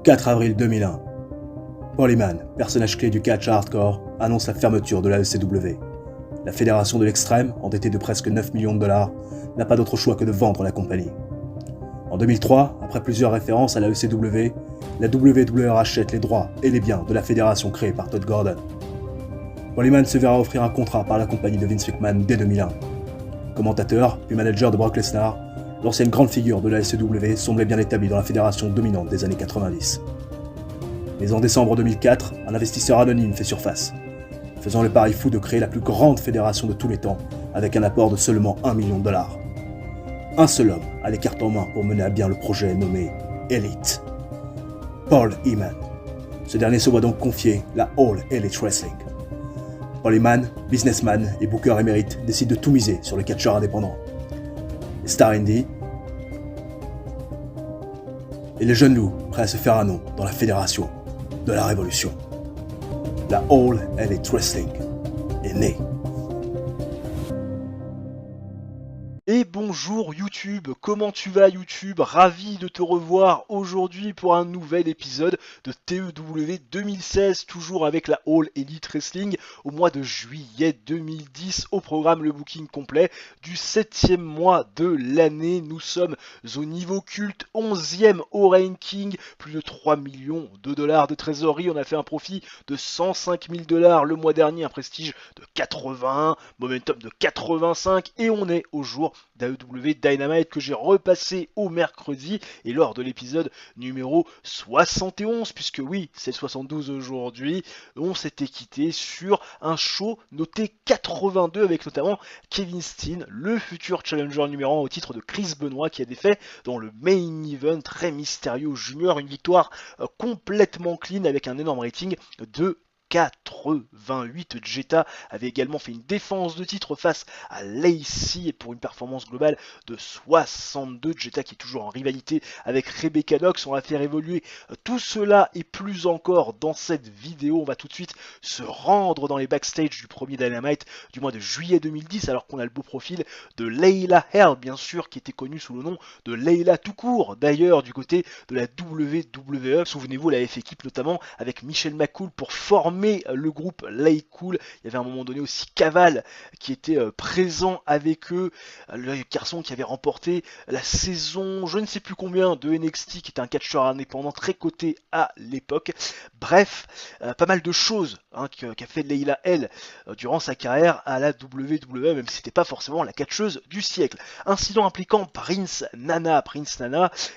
4 avril 2001. Paul Heyman, personnage clé du catch hardcore, annonce la fermeture de la ECW. La fédération de l'extrême, endettée de presque 9 millions de dollars, n'a pas d'autre choix que de vendre la compagnie. En 2003, après plusieurs références à la ECW, la WWE rachète les droits et les biens de la fédération créée par Todd Gordon. Paul Heyman se verra offrir un contrat par la compagnie de Vince McMahon dès 2001. Commentateur, puis manager de Brock Lesnar, l'ancienne grande figure de la SEW semblait bien établi dans la fédération dominante des années 90. Mais en décembre 2004, un investisseur anonyme fait surface, faisant le pari fou de créer la plus grande fédération de tous les temps avec un apport de seulement 1 million de dollars. Un seul homme a les cartes en main pour mener à bien le projet nommé Elite. Paul Heyman. Ce dernier se voit donc confier la All Elite Wrestling. Paul Heyman, businessman et booker émérite, décide de tout miser sur le catcheur indépendant. Les stars indie et les jeunes loups prêts à se faire un nom dans la fédération de la révolution. La All Elite Wrestling est née. Et bonjour YouTube, comment tu vas YouTube? Ravi de te revoir aujourd'hui pour un nouvel épisode de TEW 2016, toujours avec la All Elite Wrestling au mois de juillet 2010. Au programme le booking complet du 7e mois de l'année. Nous sommes au niveau culte, 11e au ranking, plus de 3 millions de dollars de trésorerie. On a fait un profit de 105 000 dollars le mois dernier, un prestige de 81, momentum de 85 et on est au jour d'AEW Dynamite que j'ai repassé au mercredi et lors de l'épisode numéro 71, puisque oui, c'est le 72 aujourd'hui, on s'était quitté sur un show noté 82 avec notamment Kevin Steen, le futur challenger numéro 1 au titre de Chris Benoit qui a défait dans le main event très mystérieux junior, une victoire complètement clean avec un énorme rating de 88. Jetta avait également fait une défense de titre face à Lacey pour une performance globale de 62. Jetta qui est toujours en rivalité avec Rebecca Knox. On va faire évoluer tout cela et plus encore dans cette vidéo. On va tout de suite se rendre dans les backstage du premier Dynamite du mois de juillet 2010 alors qu'on a le beau profil de Layla Hale bien sûr qui était connue sous le nom de Layla tout court d'ailleurs du côté de la WWE. Souvenez-vous, elle avait fait équipe notamment avec Michelle McCool pour former le groupe Lay Cool. Il y avait à un moment donné aussi Caval qui était présent avec eux, le garçon qui avait remporté la saison je ne sais plus combien de NXT, qui était un catcheur indépendant très coté à l'époque. Bref, pas mal de choses qu'a fait Layla Hale durant sa carrière à la WWE, même si c'était pas forcément la catcheuse du siècle. Incident impliquant Prince Nana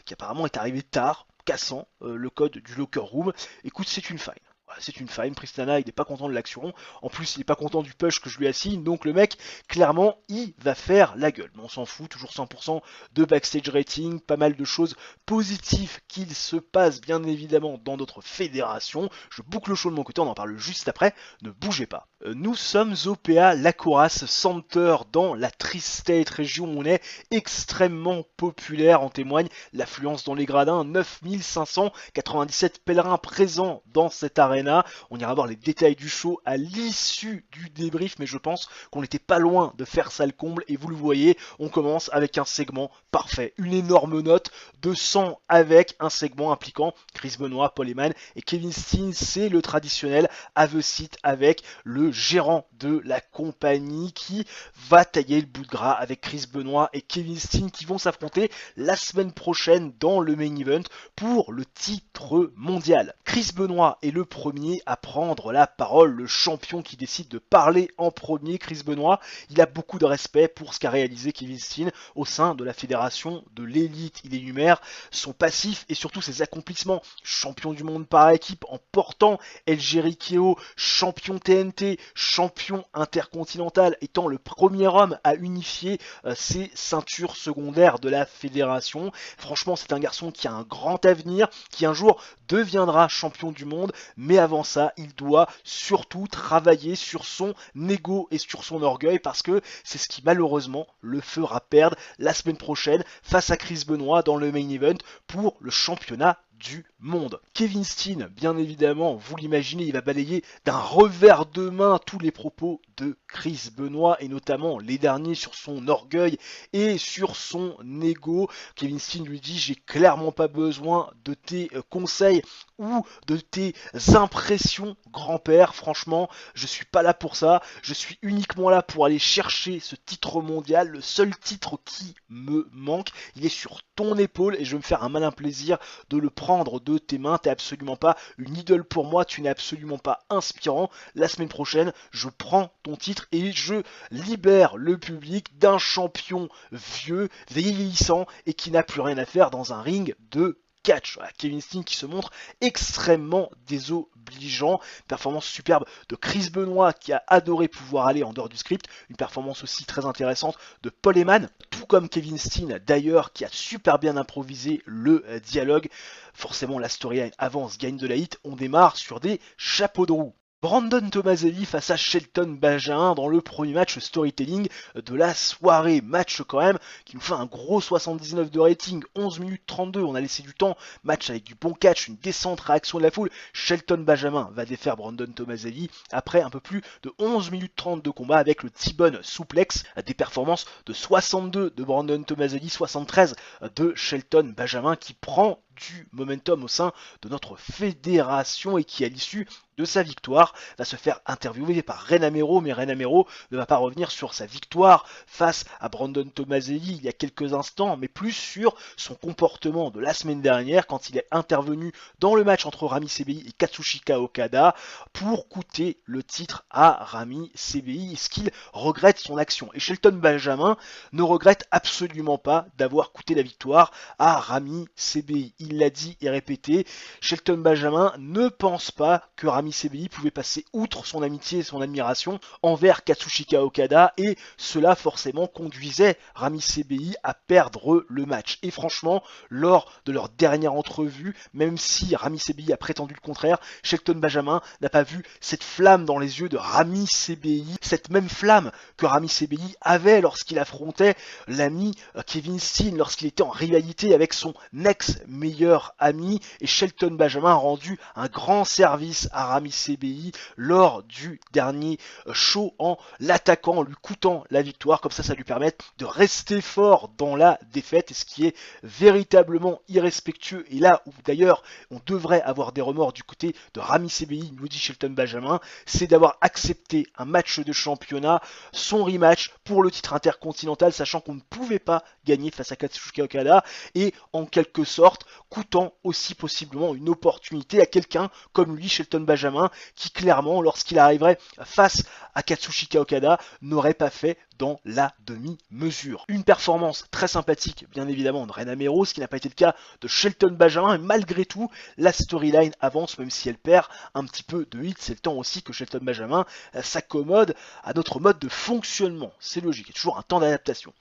qui apparemment est arrivé tard, cassant le code du locker room. Écoute, c'est une faille. C'est une faille, Pristana il n'est pas content de l'action, en plus il n'est pas content du push que je lui assigne, donc le mec clairement il va faire la gueule, mais on s'en fout, toujours 100% de backstage rating, pas mal de choses positives qu'il se passe bien évidemment dans notre fédération. Je boucle le show de mon côté, on en parle juste après, ne bougez pas. Nous sommes au PA Lacoras Center dans la Tri-State région où on est extrêmement populaire, en témoigne l'affluence dans les gradins, 9597 pèlerins présents dans cette arène. On ira voir les détails du show à l'issue du débrief, mais je pense qu'on n'était pas loin de faire ça le comble, et vous le voyez, on commence avec un segment parfait, une énorme note de 100 avec un segment impliquant Chris Benoit, Paul Heyman et Kevin Steen. C'est le traditionnel have a seat avec le gérant de la compagnie qui va tailler le bout de gras avec Chris Benoit et Kevin Steen qui vont s'affronter la semaine prochaine dans le main event pour le titre mondial. Chris Benoit est le premier à prendre la parole, le champion qui décide de parler en premier. Chris Benoit, il a beaucoup de respect pour ce qu'a réalisé Kevin Steen au sein de la fédération de l'élite. Il énumère son passif et surtout ses accomplissements. Champion du monde par équipe en portant El Jericho, champion TNT, champion intercontinental, étant le premier homme à unifier ses ceintures secondaires de la fédération. Franchement, c'est un garçon qui a un grand avenir, qui un jour deviendra champion du monde, mais avant ça, il doit surtout travailler sur son ego et sur son orgueil, parce que c'est ce qui malheureusement le fera perdre la semaine prochaine face à Chris Benoit dans le main event pour le championnat du monde. Kevin Steen, bien évidemment, vous l'imaginez, il va balayer d'un revers de main tous les propos de Chris Benoit et notamment les derniers sur son orgueil et sur son ego. Kevin Steen lui dit: j'ai clairement pas besoin de tes conseils ou de tes impressions, grand-père. Franchement, je suis pas là pour ça. Je suis uniquement là pour aller chercher ce titre mondial, le seul titre qui me manque. Il est sur ton épaule et je vais me faire un malin plaisir de le prendre de tes mains. T'es absolument pas une idole pour moi, tu n'es absolument pas inspirant. La semaine prochaine, je prends ton titre et je libère le public d'un champion vieux, vieillissant et qui n'a plus rien à faire dans un ring de catch. Voilà, Kevin Steen qui se montre extrêmement désobligeant. Performance superbe de Chris Benoit qui a adoré pouvoir aller en dehors du script. Une performance aussi très intéressante de Paul Heyman, tout comme Kevin Steen d'ailleurs qui a super bien improvisé le dialogue. Forcément la storyline avance, gagne de la hit, on démarre sur des chapeaux de roue. Brandon Tomaselli face à Shelton Benjamin dans le premier match storytelling de la soirée. Match quand même qui nous fait un gros 79 de rating, 11 minutes 32, on a laissé du temps. Match avec du bon catch, une décente réaction de la foule. Shelton Benjamin va défaire Brandon Tomaselli après un peu plus de 11 minutes 30 de combat avec le T-Bone Suplex. Des performances de 62 de Brandon Tomaselli, 73 de Shelton Benjamin qui prend du momentum au sein de notre fédération et qui à l'issue de sa victoire va se faire interviewer par Ren Amero, mais Ren Amero ne va pas revenir sur sa victoire face à Brandon Tomaselli il y a quelques instants, mais plus sur son comportement de la semaine dernière quand il est intervenu dans le match entre Rami Sebeyi et Katsushika Okada pour coûter le titre à Rami Sebeyi. Est-ce qu'il regrette son action? Et Shelton Benjamin ne regrette absolument pas d'avoir coûté la victoire à Rami Sebeyi. Il l'a dit et répété, Shelton Benjamin ne pense pas que Rami Sebeyi pouvait passer outre son amitié et son admiration envers Katsushika Okada et cela forcément conduisait Rami Sebeyi à perdre le match. Et franchement, lors de leur dernière entrevue, même si Rami Sebeyi a prétendu le contraire, Shelton Benjamin n'a pas vu cette flamme dans les yeux de Rami Sebeyi, cette même flamme que Rami Sebeyi avait lorsqu'il affrontait l'ami Kevin Steen, lorsqu'il était en rivalité avec son ex-meilleur ami, et Shelton Benjamin a rendu un grand service à Rami Sebeyi lors du dernier show en l'attaquant, en lui coûtant la victoire. Comme ça lui permet de rester fort dans la défaite, et ce qui est véritablement irrespectueux, et là où d'ailleurs on devrait avoir des remords du côté de Rami Sebeyi, nous dit Shelton Benjamin, c'est d'avoir accepté un match de championnat, son rematch pour le titre intercontinental, sachant qu'on ne pouvait pas gagner face à Katsushika Okada, et en quelque sorte coûtant aussi possiblement une opportunité à quelqu'un comme lui, Shelton Benjamin, qui clairement, lorsqu'il arriverait face à Katsushika Okada, n'aurait pas fait dans la demi-mesure. Une performance très sympathique, bien évidemment, de Ren Amero, ce qui n'a pas été le cas de Shelton Benjamin, et malgré tout, la storyline avance, même si elle perd un petit peu de hit. C'est le temps aussi que Shelton Benjamin s'accommode à notre mode de fonctionnement. C'est logique, il y a toujours un temps d'adaptation.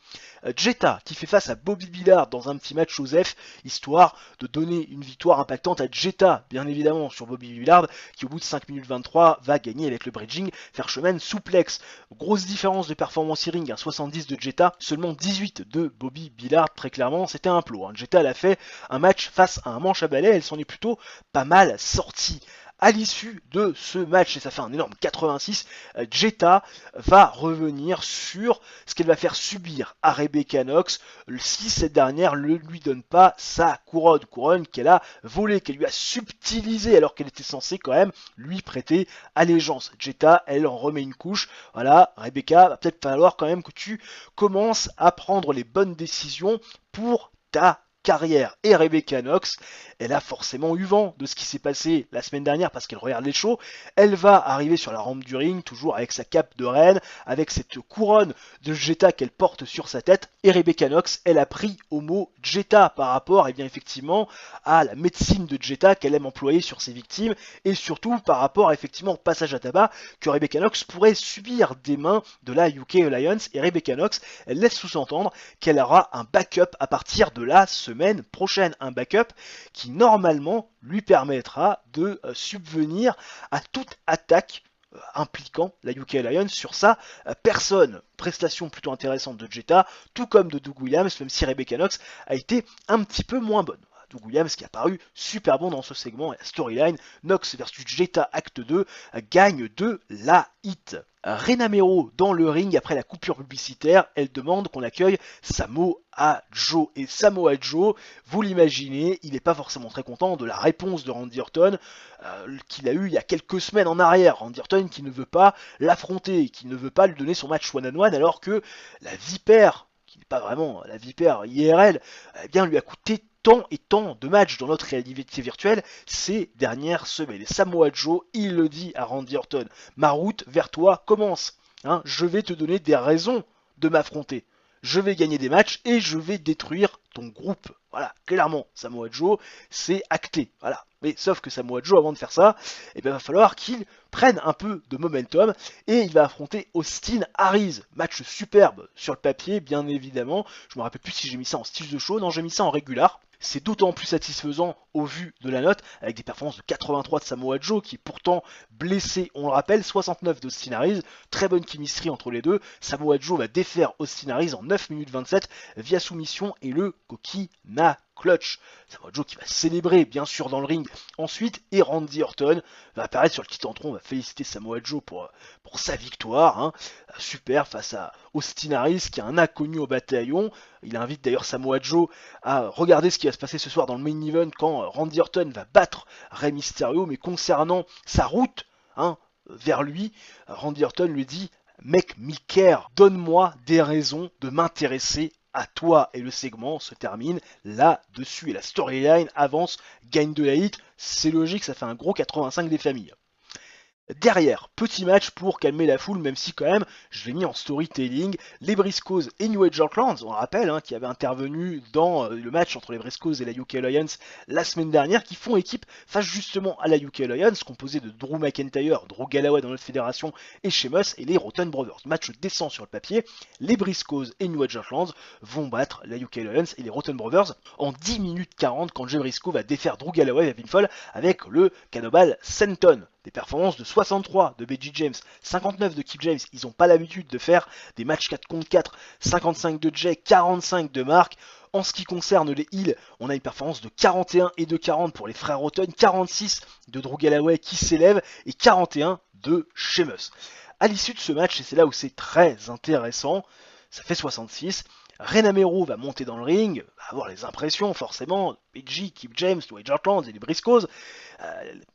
Jetta qui fait face à Bobby Billard dans un petit match Joseph, histoire de donner une victoire impactante à Jetta, bien évidemment, sur Bobby Billard, qui au bout de 5 minutes 23 va gagner avec le bridging Fairshman Suplex. Grosse différence de performance ring, 70 de Jetta, seulement 18 de Bobby Billard, très clairement, c'était un plot. Jetta elle a fait un match face à un manche à balai, elle s'en est plutôt pas mal sortie. À l'issue de ce match, et ça fait un énorme 86, Jetta va revenir sur ce qu'elle va faire subir à Rebecca Knox si cette dernière ne lui donne pas sa couronne qu'elle a volée, qu'elle lui a subtilisée alors qu'elle était censée quand même lui prêter allégeance. Jetta, elle en remet une couche. Voilà, Rebecca, va peut-être falloir quand même que tu commences à prendre les bonnes décisions pour ta carrière. Et Rebecca Knox, elle a forcément eu vent de ce qui s'est passé la semaine dernière parce qu'elle regarde les shows. Elle va arriver sur la rampe du ring, toujours avec sa cape de reine, avec cette couronne de Jetta qu'elle porte sur sa tête. Et Rebecca Knox, elle a pris au mot Jetta par rapport, et bien effectivement, à la médecine de Jetta qu'elle aime employer sur ses victimes, et surtout par rapport effectivement au passage à tabac que Rebecca Knox pourrait subir des mains de la UK Alliance. Et Rebecca Knox, elle laisse sous-entendre qu'elle aura un backup à partir de la semaine prochaine, un backup qui normalement lui permettra de subvenir à toute attaque impliquant la UK Alliance sur sa personne. Prestation plutôt intéressante de Jetta, tout comme de Doug Williams, même si Rebecca Knox a été un petit peu moins bonne. Doug Williams qui a paru super bon dans ce segment. Et la storyline, Nox versus Jetta Acte 2 gagne de la hit. Rena Mero dans le ring après la coupure publicitaire, elle demande qu'on accueille Samoa Joe. Et Samoa Joe, vous l'imaginez, il n'est pas forcément très content de la réponse de Randy Orton qu'il a eu il y a quelques semaines en arrière. Randy Orton qui ne veut pas l'affronter, qui ne veut pas lui donner son match one-on-one alors que la vipère, qui n'est pas vraiment la vipère IRL, eh bien lui a coûté tant et tant de matchs dans notre réalité virtuelle ces dernières semaines. Et Samoa Joe, il le dit à Randy Orton, ma route vers toi commence. Hein, je vais te donner des raisons de m'affronter. Je vais gagner des matchs et je vais détruire ton groupe. Voilà, clairement, Samoa Joe, c'est acté. Voilà. Mais sauf que Samoa Joe, avant de faire ça, il va falloir qu'il prenne un peu de momentum et il va affronter Austin Aries. Match superbe sur le papier, bien évidemment. Je me rappelle plus si j'ai mis ça en style de show. Non, j'ai mis ça en régular. C'est d'autant plus satisfaisant au vu de la note, avec des performances de 83 de Samoa Joe, qui est pourtant blessé, on le rappelle, 69 d'Austin Aries, très bonne chemistry entre les deux. Samoa Joe va défaire Austin Aries en 9 minutes 27 via soumission et le Coquina Clutch. Samoa Joe qui va célébrer bien sûr dans le ring ensuite, et Randy Orton va apparaître sur le petit entron, on va féliciter Samoa Joe pour sa victoire, hein. Super face à Austin Aries qui est un inconnu au bataillon. Il invite d'ailleurs Samoa Joe à regarder ce qui va se passer ce soir dans le main event quand Randy Orton va battre Rey Mysterio, mais concernant sa route vers lui, Randy Orton lui dit « Make me care, donne-moi des raisons de m'intéresser à toi ». Et le segment se termine là-dessus. Et la storyline avance, gagne de la hit, c'est logique, ça fait un gros 85 des familles. Derrière, petit match pour calmer la foule, même si quand même, je l'ai mis en storytelling, les Briscoes et New Age Outlaws, on rappelle, qui avaient intervenu dans le match entre les Briscoes et la UK Alliance la semaine dernière, qui font équipe face justement à la UK Alliance, composée de Drew McIntyre, Drew Galloway dans notre fédération, et Sheamus et les Rotten Brothers. Match décent sur le papier, les Briscoes et New Age Outlaws vont battre la UK Alliance et les Rotten Brothers en 10 minutes 40 quand Jay Briscoe va défaire Drew Galloway à pinfall avec le Cannibal Senton. Des performances de 63 de BG James, 59 de Kip James, ils n'ont pas l'habitude de faire des matchs 4 contre 4, 55 de Jay, 45 de Mark. En ce qui concerne les heals, on a une performance de 41 et de 40 pour les frères Orton, 46 de Drew Galloway qui s'élève et 41 de Sheamus. À l'issue de ce match, et c'est là où c'est très intéressant, ça fait 66, Rena Mero va monter dans le ring, va avoir les impressions forcément, BG, Kip James, New Outlaws et les Briscoes,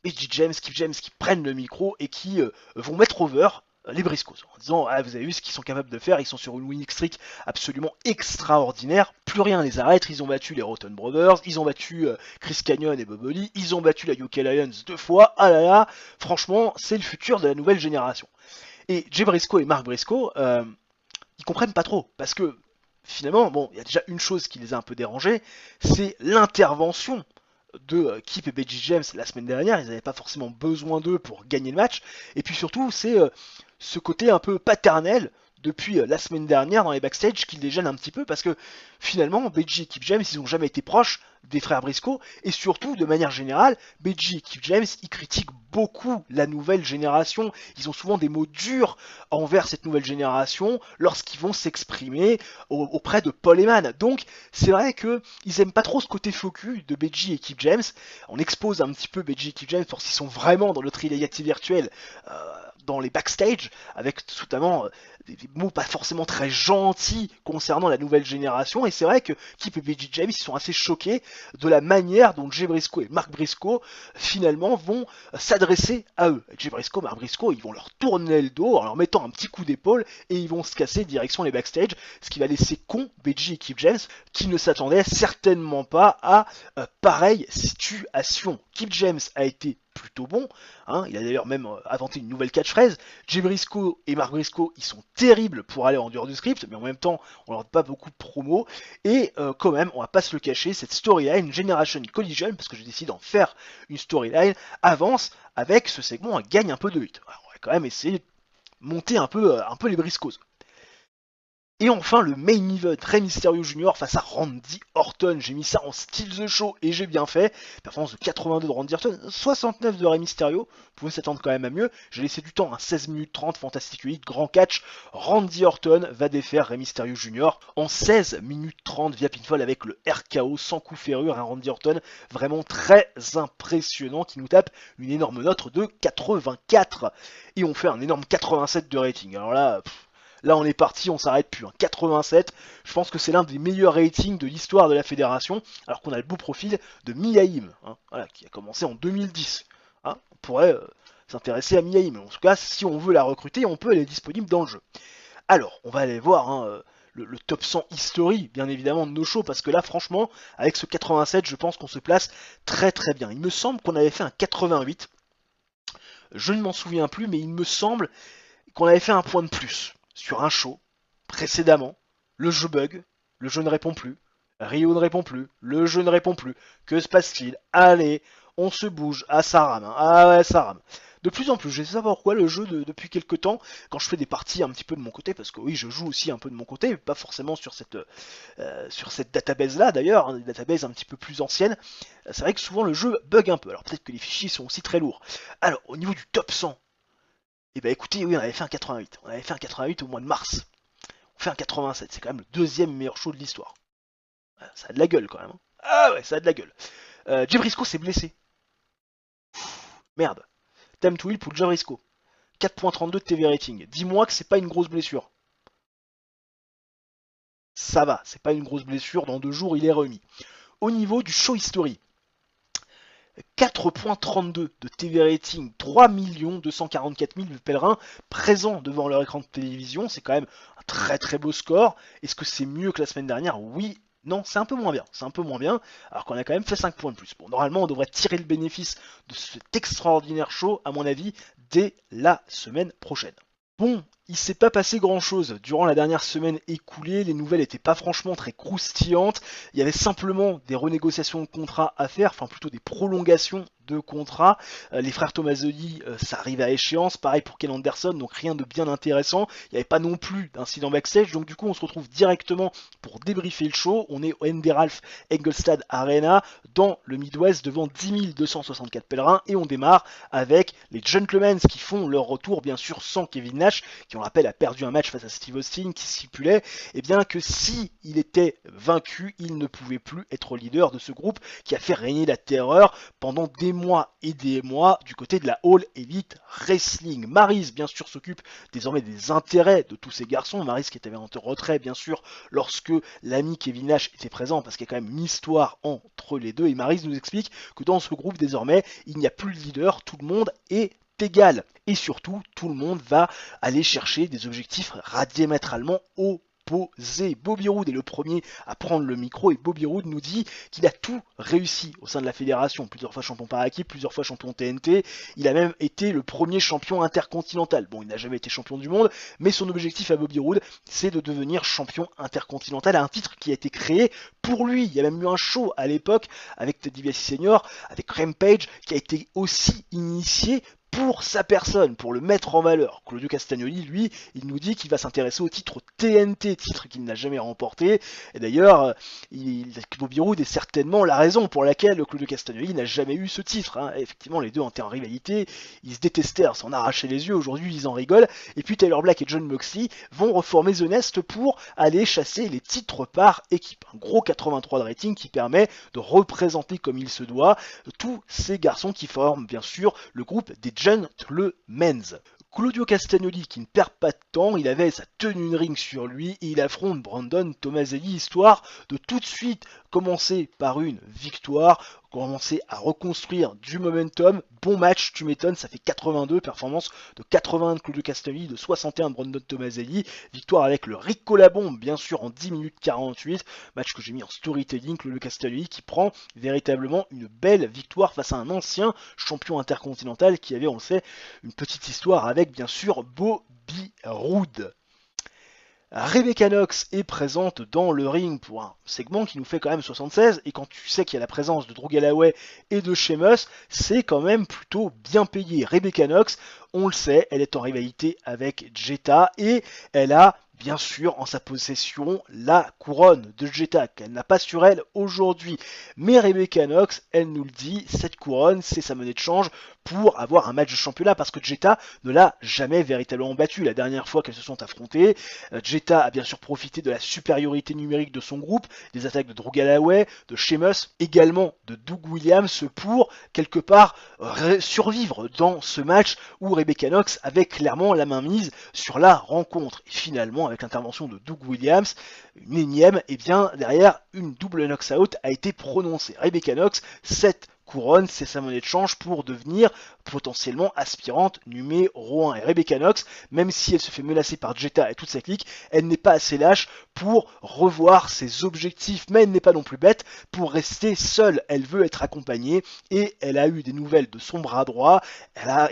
BG James, Kip James qui prennent le micro et qui vont mettre over les Briscoes en disant ah, vous avez vu ce qu'ils sont capables de faire, ils sont sur une winning streak absolument extraordinaire, plus rien les arrête, ils ont battu les Rotten Brothers, ils ont battu Chris Canyon et Bob Holly, ils ont battu la UK Alliance 2 fois, ah là là, franchement c'est le futur de la nouvelle génération. Et Jay Briscoe et Mark Briscoe, ils comprennent pas trop, parce que finalement, bon, il y a déjà une chose qui les a un peu dérangés, c'est l'intervention de Kip et BG James la semaine dernière. Ils n'avaient pas forcément besoin d'eux pour gagner le match. Et puis surtout, c'est ce côté un peu paternel depuis la semaine dernière dans les backstage qui les gêne un petit peu parce que finalement, BG et Kip James, ils n'ont jamais été proches des frères Briscoe et surtout, de manière générale, BG et Kip James, ils critiquent beaucoup la nouvelle génération. Ils ont souvent des mots durs envers cette nouvelle génération lorsqu'ils vont s'exprimer auprès de Paul Heyman. Donc, c'est vrai qu'ils aiment pas trop ce côté faux cul de BG et Kip James. On expose un petit peu BG et Kip James pour s'ils sont vraiment dans notre réalité virtuelle, dans les backstage, avec notamment des mots pas forcément très gentils concernant la nouvelle génération. Et c'est vrai que Kip et BG James, ils sont assez choqués de la manière dont Jay Briscoe et Mark Briscoe finalement vont s'adresser à eux. Jay Briscoe, Mark Briscoe, ils vont leur tourner le dos en leur mettant un petit coup d'épaule et ils vont se casser direction les backstage, ce qui va laisser con BG et Kip James qui ne s'attendaient certainement pas à pareille situation. Kip James a été plutôt bon, il a d'ailleurs même inventé une nouvelle catchphrase. Jay Briscoe et Mark Briscoe, ils sont terribles pour aller en dehors du script, mais en même temps, on leur donne pas beaucoup de promos, et quand même, on va pas se le cacher, cette storyline, Generation Collision, parce que je décide d'en faire une storyline, avance avec ce segment, gagne un peu de hit. Alors, on va quand même essayer de monter un peu les Briscoes. Et enfin le main event, Rey Mysterio Jr. face à Randy Orton. J'ai mis ça en style The Show et j'ai bien fait. Performance de 82 de Randy Orton, 69 de Rey Mysterio. Vous pouvez s'attendre quand même à mieux. J'ai laissé du temps, 16 minutes 30, Fantastic 8, grand catch. Randy Orton va défaire Rey Mysterio Jr. en 16 minutes 30 via pinfall avec le RKO sans coup ferrure. Un Randy Orton vraiment très impressionnant qui nous tape une énorme note de 84. Et on fait un énorme 87 de rating. Alors là... Là, on est parti, on s'arrête plus. 87, je pense que c'est l'un des meilleurs ratings de l'histoire de la fédération, alors qu'on a le beau profil de Miaim, voilà, qui a commencé en 2010. On pourrait s'intéresser à Miaim. En tout cas, si on veut la recruter, on peut, elle est disponible dans le jeu. Alors, on va aller voir le top 100 history, bien évidemment, de nos shows, parce que là, franchement, avec ce 87, je pense qu'on se place très très bien. Il me semble qu'on avait fait un 88. Je ne m'en souviens plus, mais il me semble qu'on avait fait un point de plus sur un show précédemment. Le jeu bug, le jeu ne répond plus, Rio ne répond plus, le jeu ne répond plus. Que se passe-t-il? Allez, on se bouge. Ah, ça rame. Ah ouais, ça rame. De plus en plus, je sais pas pourquoi le jeu depuis quelques temps, quand je fais des parties un petit peu de mon côté, parce que oui, je joue aussi un peu de mon côté, pas forcément sur cette database là d'ailleurs, des databases un petit peu plus anciennes, c'est vrai que souvent le jeu bug un peu. Alors peut-être que les fichiers sont aussi très lourds. Alors au niveau du top 100, et bah écoutez, oui, on avait fait un 88. On avait fait un 88 au mois de mars. On fait un 87. C'est quand même le deuxième meilleur show de l'histoire. Ça a de la gueule quand même. Ah ouais, ça a de la gueule. Jay Briscoe s'est blessé. Merde. Time to heal pour Jay Briscoe. 4.32 de TV rating. Dis-moi que c'est pas une grosse blessure. Ça va, c'est pas une grosse blessure. Dans 2 jours, il est remis. Au niveau du show history, 4.32 de TV rating, 3 244 000 pèlerins présents devant leur écran de télévision. C'est quand même un très très beau score. Est-ce que c'est mieux que la semaine dernière? Oui. Non, c'est un peu moins bien. C'est un peu moins bien, alors qu'on a quand même fait 5 points de plus. Bon, normalement, on devrait tirer le bénéfice de cet extraordinaire show, à mon avis, dès la semaine prochaine. Bon, il s'est pas passé grand chose durant la dernière semaine écoulée, les nouvelles étaient pas franchement très croustillantes, il y avait simplement des renégociations de contrats à faire, enfin plutôt des prolongations de contrats. Les frères Tomaselli, ça arrive à échéance, pareil pour Ken Anderson, donc rien de bien intéressant, il n'y avait pas non plus d'incident backstage, donc du coup on se retrouve directement pour débriefer le show, on est au ND Ralph Engelstad Arena, dans le Midwest, devant 10 264 pèlerins, et on démarre avec les Gentlemen qui font leur retour, bien sûr sans Kevin Nash, qui on rappelle a perdu un match face à Steve Austin, qui stipulait que si il était vaincu, il ne pouvait plus être leader de ce groupe qui a fait régner la terreur pendant des mois et des mois du côté de la All Elite Wrestling. Maryse, bien sûr, s'occupe désormais des intérêts de tous ces garçons. Maryse qui était en retrait, bien sûr, lorsque l'ami Kevin Nash était présent, parce qu'il y a quand même une histoire entre les deux. Et Maryse nous explique que dans ce groupe, désormais, il n'y a plus de leader, tout le monde est égal. Et surtout, tout le monde va aller chercher des objectifs diamétralement opposés. Bobby Roode est le premier à prendre le micro, et Bobby Roode nous dit qu'il a tout réussi au sein de la fédération, plusieurs fois champion par équipe, plusieurs fois champion TNT, il a même été le premier champion intercontinental. Bon, il n'a jamais été champion du monde, mais son objectif à Bobby Roode, c'est de devenir champion intercontinental, à un titre qui a été créé pour lui. Il y a même eu un show à l'époque avec Ted DiBiase Senior, avec Rampage, qui a été aussi initié pour sa personne, pour le mettre en valeur. Claudio Castagnoli, lui, il nous dit qu'il va s'intéresser au titre TNT, titre qu'il n'a jamais remporté. Et d'ailleurs, Bobby Roode est certainement la raison pour laquelle Claudio Castagnoli n'a jamais eu ce titre. Effectivement, les deux étaient en rivalité, ils se détestaient, s'en arrachaient les yeux, aujourd'hui ils en rigolent. Et puis Tyler Black et John Moxley vont reformer The Nest pour aller chasser les titres par équipe. Un gros 83 de rating qui permet de représenter comme il se doit tous ces garçons qui forment bien sûr le groupe des Gentlemen's. Claudio Castagnoli qui ne perd pas de temps, il avait sa tenue de ring sur lui et il affronte Brandon Tomaselli, histoire de tout de suite commencer par une victoire, commencer à reconstruire du momentum. Bon match, tu m'étonnes, ça fait 82, performance de 80 de Claudio Castagnoli, de 61 de Brandon Tomaselli, victoire avec le Rico la bombe, bien sûr en 10 minutes 48, match que j'ai mis en storytelling. Claudio Castagnoli qui prend véritablement une belle victoire face à un ancien champion intercontinental qui avait, on le sait, une petite histoire avec bien sûr Bobby Roode. Rebecca Knox est présente dans le ring pour un segment qui nous fait quand même 76, et quand tu sais qu'il y a la présence de Drew Galloway et de Sheamus, c'est quand même plutôt bien payé. Rebecca Knox, on le sait, elle est en rivalité avec Jetta et elle a bien sûr en sa possession la couronne de Jetta qu'elle n'a pas sur elle aujourd'hui. Mais Rebecca Knox, elle nous le dit, cette couronne c'est sa monnaie de change pour avoir un match de championnat parce que Jetta ne l'a jamais véritablement battue. La dernière fois qu'elles se sont affrontées, Jetta a bien sûr profité de la supériorité numérique de son groupe, des attaques de Drew Galloway, de Sheamus, également de Doug Williams pour quelque part survivre dans ce match où Rebecca Knox avait clairement la main mise sur la rencontre. Et finalement, avec l'intervention de Doug Williams, une énième, et bien derrière, une double knock-out a été prononcée. Rebecca Knox, cette couronne, c'est sa monnaie de change pour devenir potentiellement aspirante numéro 1. Et Rebecca Knox, même si elle se fait menacer par Jetta et toute sa clique, elle n'est pas assez lâche pour revoir ses objectifs, mais elle n'est pas non plus bête pour rester seule. Elle veut être accompagnée et elle a eu des nouvelles de son bras droit.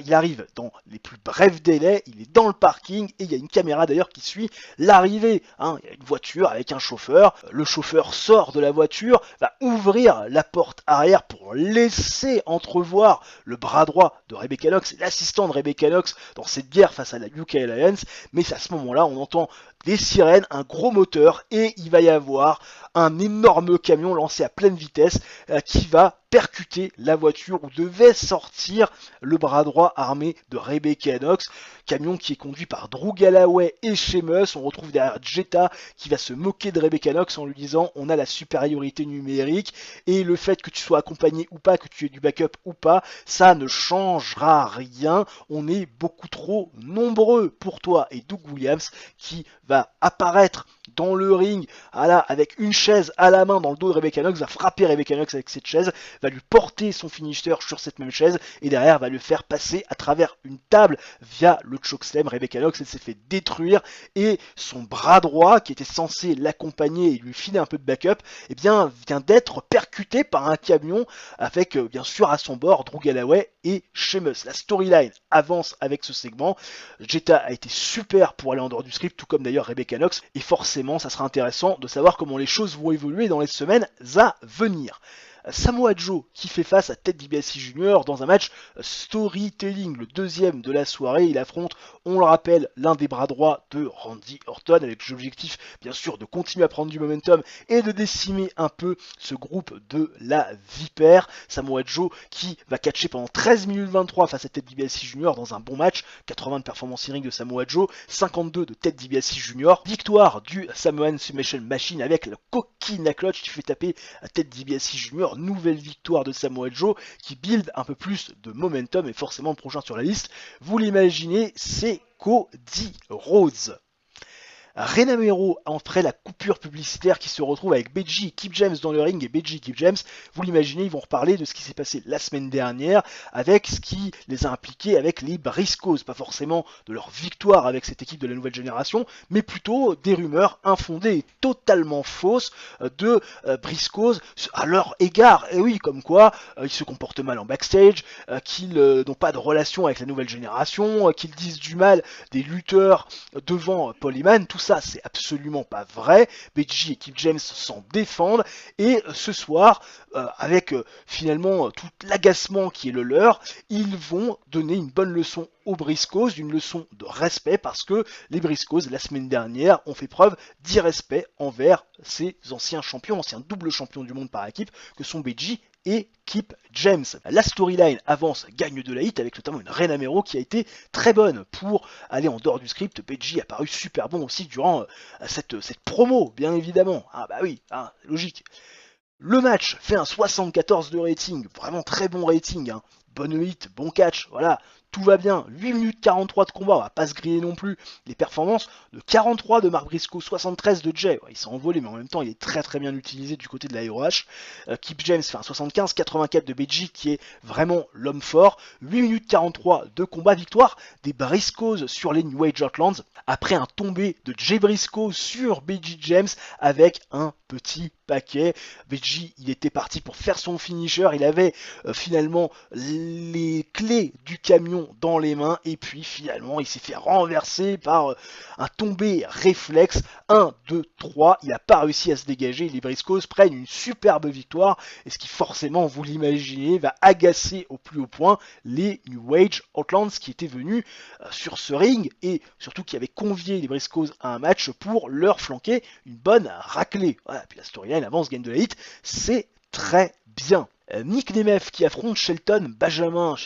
Il arrive dans les plus brefs délais, il est dans le parking et il y a une caméra d'ailleurs qui suit l'arrivée. Il y a une voiture avec un chauffeur. Le chauffeur sort de la voiture, va ouvrir la porte arrière pour laisser entrevoir le bras droit de Rebecca Knox, l'assistant de Rebecca Knox dans cette guerre face à la UK Alliance, mais à ce moment-là, on entend des sirènes, un gros moteur, et il va y avoir un énorme camion lancé à pleine vitesse qui va percuter la voiture où devait sortir le bras droit armé de Rebecca Knox. Camion qui est conduit par Drew Galloway et Sheamus. On retrouve derrière Jetta qui va se moquer de Rebecca Knox en lui disant on a la supériorité numérique et le fait que tu sois accompagné ou pas, que tu aies du backup ou pas, ça ne changera rien. On est beaucoup trop nombreux pour toi. Et Doug Williams qui va apparaître dans le ring, avec une chaise à la main dans le dos de Rebecca Knox, va frapper Rebecca Knox avec cette chaise, va lui porter son finisher sur cette même chaise, et derrière va le faire passer à travers une table via le chokeslam. Rebecca Knox, elle s'est fait détruire, et son bras droit, qui était censé l'accompagner et lui filer un peu de backup, eh bien, vient d'être percuté par un camion, avec bien sûr à son bord Drew Galloway et Sheamus. La storyline avance avec ce segment. Jetta a été super pour aller en dehors du script, tout comme d'ailleurs Rebecca Knox, et forcément ça sera intéressant de savoir comment les choses vont évoluer dans les semaines à venir. Samoa Joe qui fait face à Ted DiBiase Jr. dans un match storytelling, le deuxième de la soirée. Il affronte, on le rappelle, l'un des bras droits de Randy Orton avec l'objectif bien sûr de continuer à prendre du momentum et de décimer un peu ce groupe de la Vipère. Samoa Joe qui va catcher pendant 13 minutes 23 face à Ted DiBiase Jr. dans un bon match, 80 de performance in-ring de Samoa Joe, 52 de Ted DiBiase Jr. Victoire du Samoan Submission Machine avec le Coquina Clutch qui fait taper à Ted DiBiase Jr. Nouvelle victoire de Samoa Joe qui build un peu plus de momentum et forcément le prochain sur la liste, vous l'imaginez, c'est Cody Rhodes. Rey Mysterio après la coupure publicitaire qui se retrouve avec Beji et Kip James dans le ring et Beji et Kip James, vous l'imaginez, ils vont reparler de ce qui s'est passé la semaine dernière avec ce qui les a impliqués avec les Briscoes, pas forcément de leur victoire avec cette équipe de la nouvelle génération, mais plutôt des rumeurs infondées et totalement fausses de Briscoes à leur égard. Et oui, comme quoi ils se comportent mal en backstage, qu'ils n'ont pas de relation avec la nouvelle génération, qu'ils disent du mal des lutteurs devant Paul Heyman, tout ça c'est absolument pas vrai. Beji et Kip James s'en défendent et ce soir avec finalement tout l'agacement qui est le leur, ils vont donner une bonne leçon aux Briscoes, une leçon de respect parce que les Briscoes la semaine dernière ont fait preuve d'irrespect envers ces anciens champions, anciens doubles champions du monde par équipe que sont Beji et Kip James. La storyline avance, gagne de la hit avec notamment une Rey Mysterio qui a été très bonne pour aller en dehors du script. Beji a paru super bon aussi durant cette promo, bien évidemment. Ah bah oui, logique. Le match fait un 74 de rating, vraiment très bon rating, bonne hit, bon catch, voilà. Tout va bien, 8 minutes 43 de combat, on va pas se griller non plus. Les performances de 43 de Mark Briscoe, 73 de Jay, il s'est envolé mais en même temps il est très très bien utilisé du côté de la ROH. Kip James fait un 75, 84 de Beji qui est vraiment l'homme fort. 8 minutes 43 de combat, victoire des Briscoes sur les New Age Outlands après un tombé de Jay Briscoe sur Beji James avec un petit paquet. Beji il était parti pour faire son finisher, il avait finalement les clés du camion dans les mains et puis finalement il s'est fait renverser par un tombé réflexe. 1, 2, 3, il n'a pas réussi à se dégager. Les Briscoes prennent une superbe victoire et ce qui forcément, vous l'imaginez, va agacer au plus haut point les New Age Outlands qui étaient venus sur ce ring et surtout qui avaient convié les Briscoes à un match pour leur flanquer une bonne raclée. Voilà, puis la storyline avance, gagne de la hit, c'est très bien. Nick Nemeth qui affronte Shelton Benjamin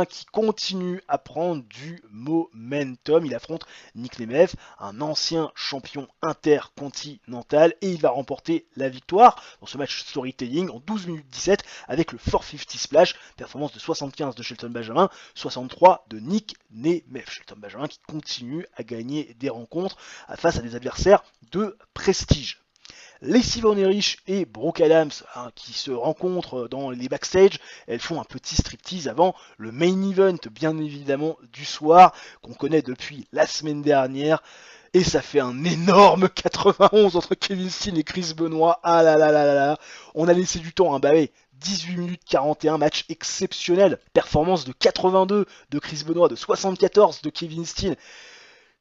qui continue à prendre du momentum. Il affronte Nick Nemeth, un ancien champion intercontinental, et il va remporter la victoire dans ce match storytelling en 12 minutes 17 avec le 450 splash, performance de 75 de Shelton Benjamin, 63 de Nick Nemeth. Shelton Benjamin qui continue à gagner des rencontres face à des adversaires de prestige. Lacey Von Erich et Brooke Adams qui se rencontrent dans les backstage, elles font un petit striptease avant le main event bien évidemment du soir qu'on connaît depuis la semaine dernière. Et ça fait un énorme 91 entre Kevin Steen et Chris Benoit. Ah là là là là là. On a laissé du temps, bah oui. 18 minutes 41, match exceptionnel. Performance de 82 de Chris Benoit, de 74 de Kevin Steen.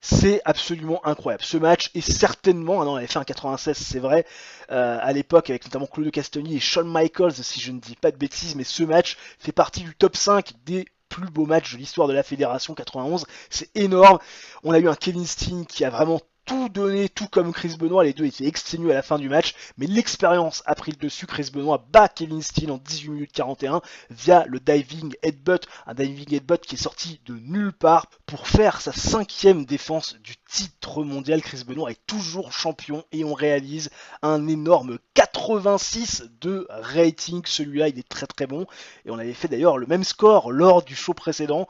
C'est absolument incroyable. Ce match est certainement, on avait fait un 96, c'est vrai, à l'époque, avec notamment Claude Castagny et Shawn Michaels, si je ne dis pas de bêtises, mais ce match fait partie du top 5 des plus beaux matchs de l'histoire de la Fédération 91. C'est énorme. On a eu un Kevin Steen qui a vraiment tout donné, tout comme Chris Benoit. Les deux étaient exténués à la fin du match, mais l'expérience a pris le dessus. Chris Benoit bat Kevin Steen en 18 minutes 41 via le diving headbutt, un diving headbutt qui est sorti de nulle part pour faire sa 5e défense du titre mondial. Chris Benoit est toujours champion et on réalise un énorme 86 de rating. Celui-là, il est très très bon et on avait fait d'ailleurs le même score lors du show précédent.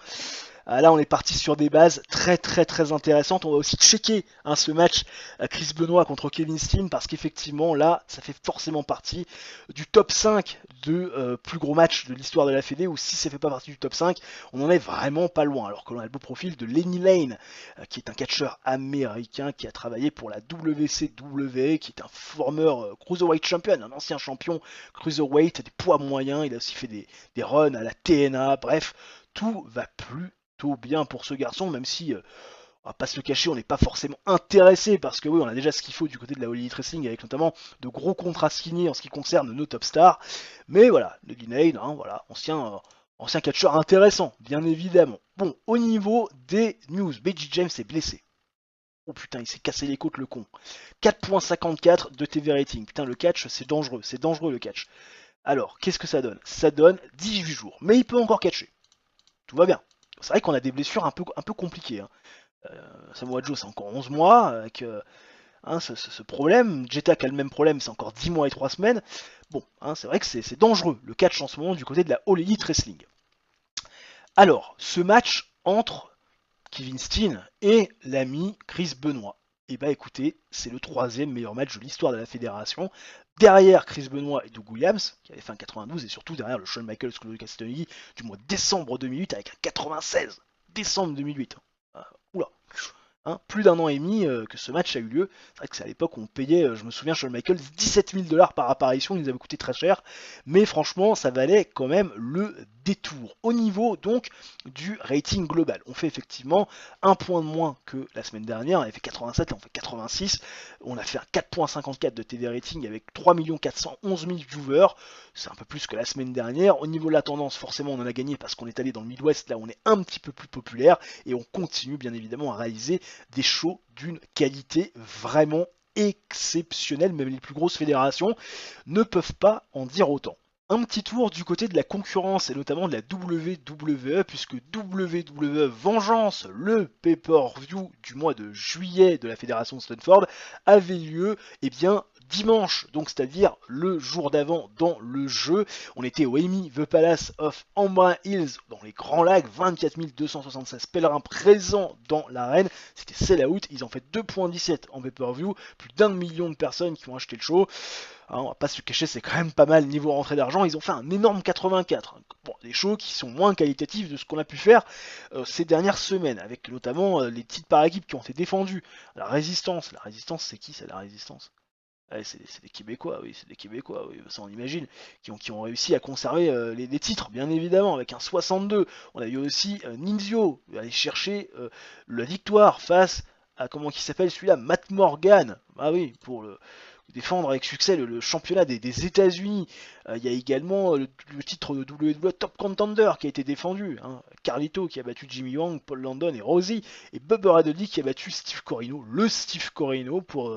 Là, on est parti sur des bases très très très intéressantes. On va aussi checker ce match Chris Benoit contre Kevin Steen parce qu'effectivement, là, ça fait forcément partie du top 5 de plus gros matchs de l'histoire de la Fédé, ou si ça fait pas partie du top 5, on en est vraiment pas loin. Alors que l'on a le beau profil de Lenny Lane, qui est un catcheur américain qui a travaillé pour la WCW, qui est un former Cruiserweight Champion, un ancien champion Cruiserweight des poids moyens. Il a aussi fait des runs à la TNA, bref, tout va plus bien pour ce garçon, même si on va pas se le cacher, on n'est pas forcément intéressé parce que oui, on a déjà ce qu'il faut du côté de la All Elite Wrestling avec notamment de gros contrats signés en ce qui concerne nos top stars. Mais voilà, le Guinée, voilà, ancien catcheur intéressant, bien évidemment. Bon, au niveau des news, BG James est blessé. Oh putain, il s'est cassé les côtes le con. 4.54 de TV rating. Putain, le catch, c'est dangereux le catch. Alors, qu'est-ce que ça donne? Ça donne 18 jours, mais il peut encore catcher. Tout va bien. C'est vrai qu'on a des blessures un peu compliquées. Samoa Joe, c'est encore 11 mois avec ce problème. Jetta qui a le même problème, c'est encore 10 mois et 3 semaines. Bon, c'est vrai que c'est dangereux le catch en ce moment du côté de la All Elite Wrestling. Alors, ce match entre Kevin Steen et l'ami Chris Benoit. Et bah écoutez, c'est le 3e meilleur match de l'histoire de la fédération. Derrière Chris Benoit et Doug Williams, qui avait fait un 92, et surtout derrière le Shawn Michaels Claude Castagnoli du mois de décembre 2008 avec un 96. Décembre 2008. Oula. Plus d'un an et demi que ce match a eu lieu. C'est vrai que c'est à l'époque où on payait, je me souviens, Shawn Michaels 17 000 $ par apparition, il nous avait coûté très cher, mais franchement ça valait quand même le détour. Au niveau donc du rating global, on fait effectivement un point de moins que la semaine dernière, on avait fait 87, là on fait 86, on a fait un 4.54 de TV rating avec 3 411 000 viewers, c'est un peu plus que la semaine dernière. Au niveau de la tendance, forcément on en a gagné parce qu'on est allé dans le Midwest, là on est un petit peu plus populaire, et on continue bien évidemment à réaliser des shows d'une qualité vraiment exceptionnelle. Même les plus grosses fédérations ne peuvent pas en dire autant. Un petit tour du côté de la concurrence et notamment de la WWE, puisque WWE Vengeance, le pay-per-view du mois de juillet de la fédération Stamford, avait lieu dimanche, donc c'est-à-dire le jour d'avant dans le jeu. On était au Amy The Palace of Ambra Hills dans les Grands Lacs, 24 276 pèlerins présents dans l'arène. C'était sell out, ils ont fait 2.17 en pay-per-view, plus d'1 million de personnes qui ont acheté le show. On va pas se cacher, c'est quand même pas mal niveau rentrée d'argent. Ils ont fait un énorme 84. Bon, des shows qui sont moins qualitatifs de ce qu'on a pu faire ces dernières semaines, avec notamment les titres par équipe qui ont été défendus. La Résistance, c'est qui, c'est la Résistance? Ouais, c'est des Québécois, oui, c'est des Québécois, oui, ça on imagine, qui ont réussi à conserver les titres, bien évidemment, avec un 62. On a eu aussi Ninzio aller chercher la victoire face à, comment il s'appelle celui-là, Matt Morgan. Ah oui, pour défendre avec succès le championnat des États-Unis. Il y a également le titre de WWE Top Contender qui a été défendu, hein. Carlito qui a battu Jimmy Wang, Paul Landon et Rosie, et Bubba Ray Dudley qui a battu Steve Corino, le Steve Corino, pour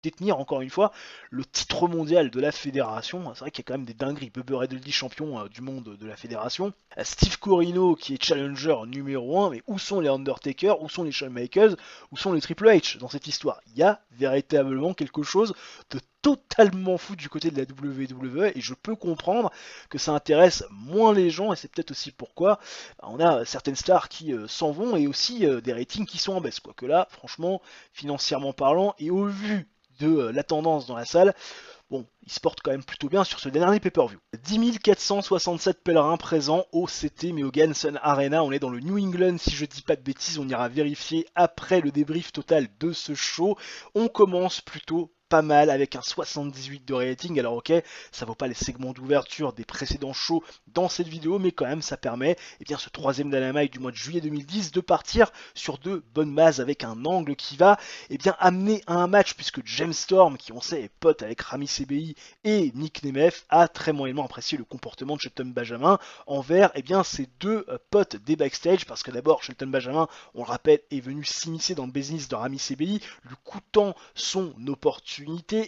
détenir encore une fois le titre mondial de la fédération. C'est vrai qu'il y a quand même des dingueries. Bubba Ray Dudley champion du monde de la fédération. Steve Corino qui est challenger numéro 1, mais où sont les Undertaker, où sont les Shawn Michaels, où sont les Triple H dans cette histoire? Il y a véritablement quelque chose de totalement fou du côté de la WWE, et je peux comprendre que ça intéresse moins les gens, et c'est peut-être aussi pourquoi on a certaines stars qui s'en vont, et aussi des ratings qui sont en baisse. Quoique là, franchement, financièrement parlant, et au vu de la tendance dans la salle, bon, il se porte quand même plutôt bien sur ce dernier pay-per-view. 10 467 pèlerins présents au CT Meogan Sun Arena. On est dans le New England, si je dis pas de bêtises. On ira vérifier après le débrief total de ce show. On commence plutôt pas mal avec un 78 de rating. Alors ok, ça vaut pas les segments d'ouverture des précédents shows dans cette vidéo, mais quand même ça permet, eh bien, ce troisième Dynamite du mois de juillet 2010 de partir sur de bonnes bases avec un angle qui va, eh bien, amener à un match, puisque James Storm, qui on sait est pote avec Rami CBI et Nick Nemeth, a très moyennement apprécié le comportement de Shelton Benjamin envers, eh bien, ces deux potes des backstage, parce que d'abord Shelton Benjamin, on le rappelle, est venu s'immiscer dans le business de Rami CBI, lui coûtant son opportunité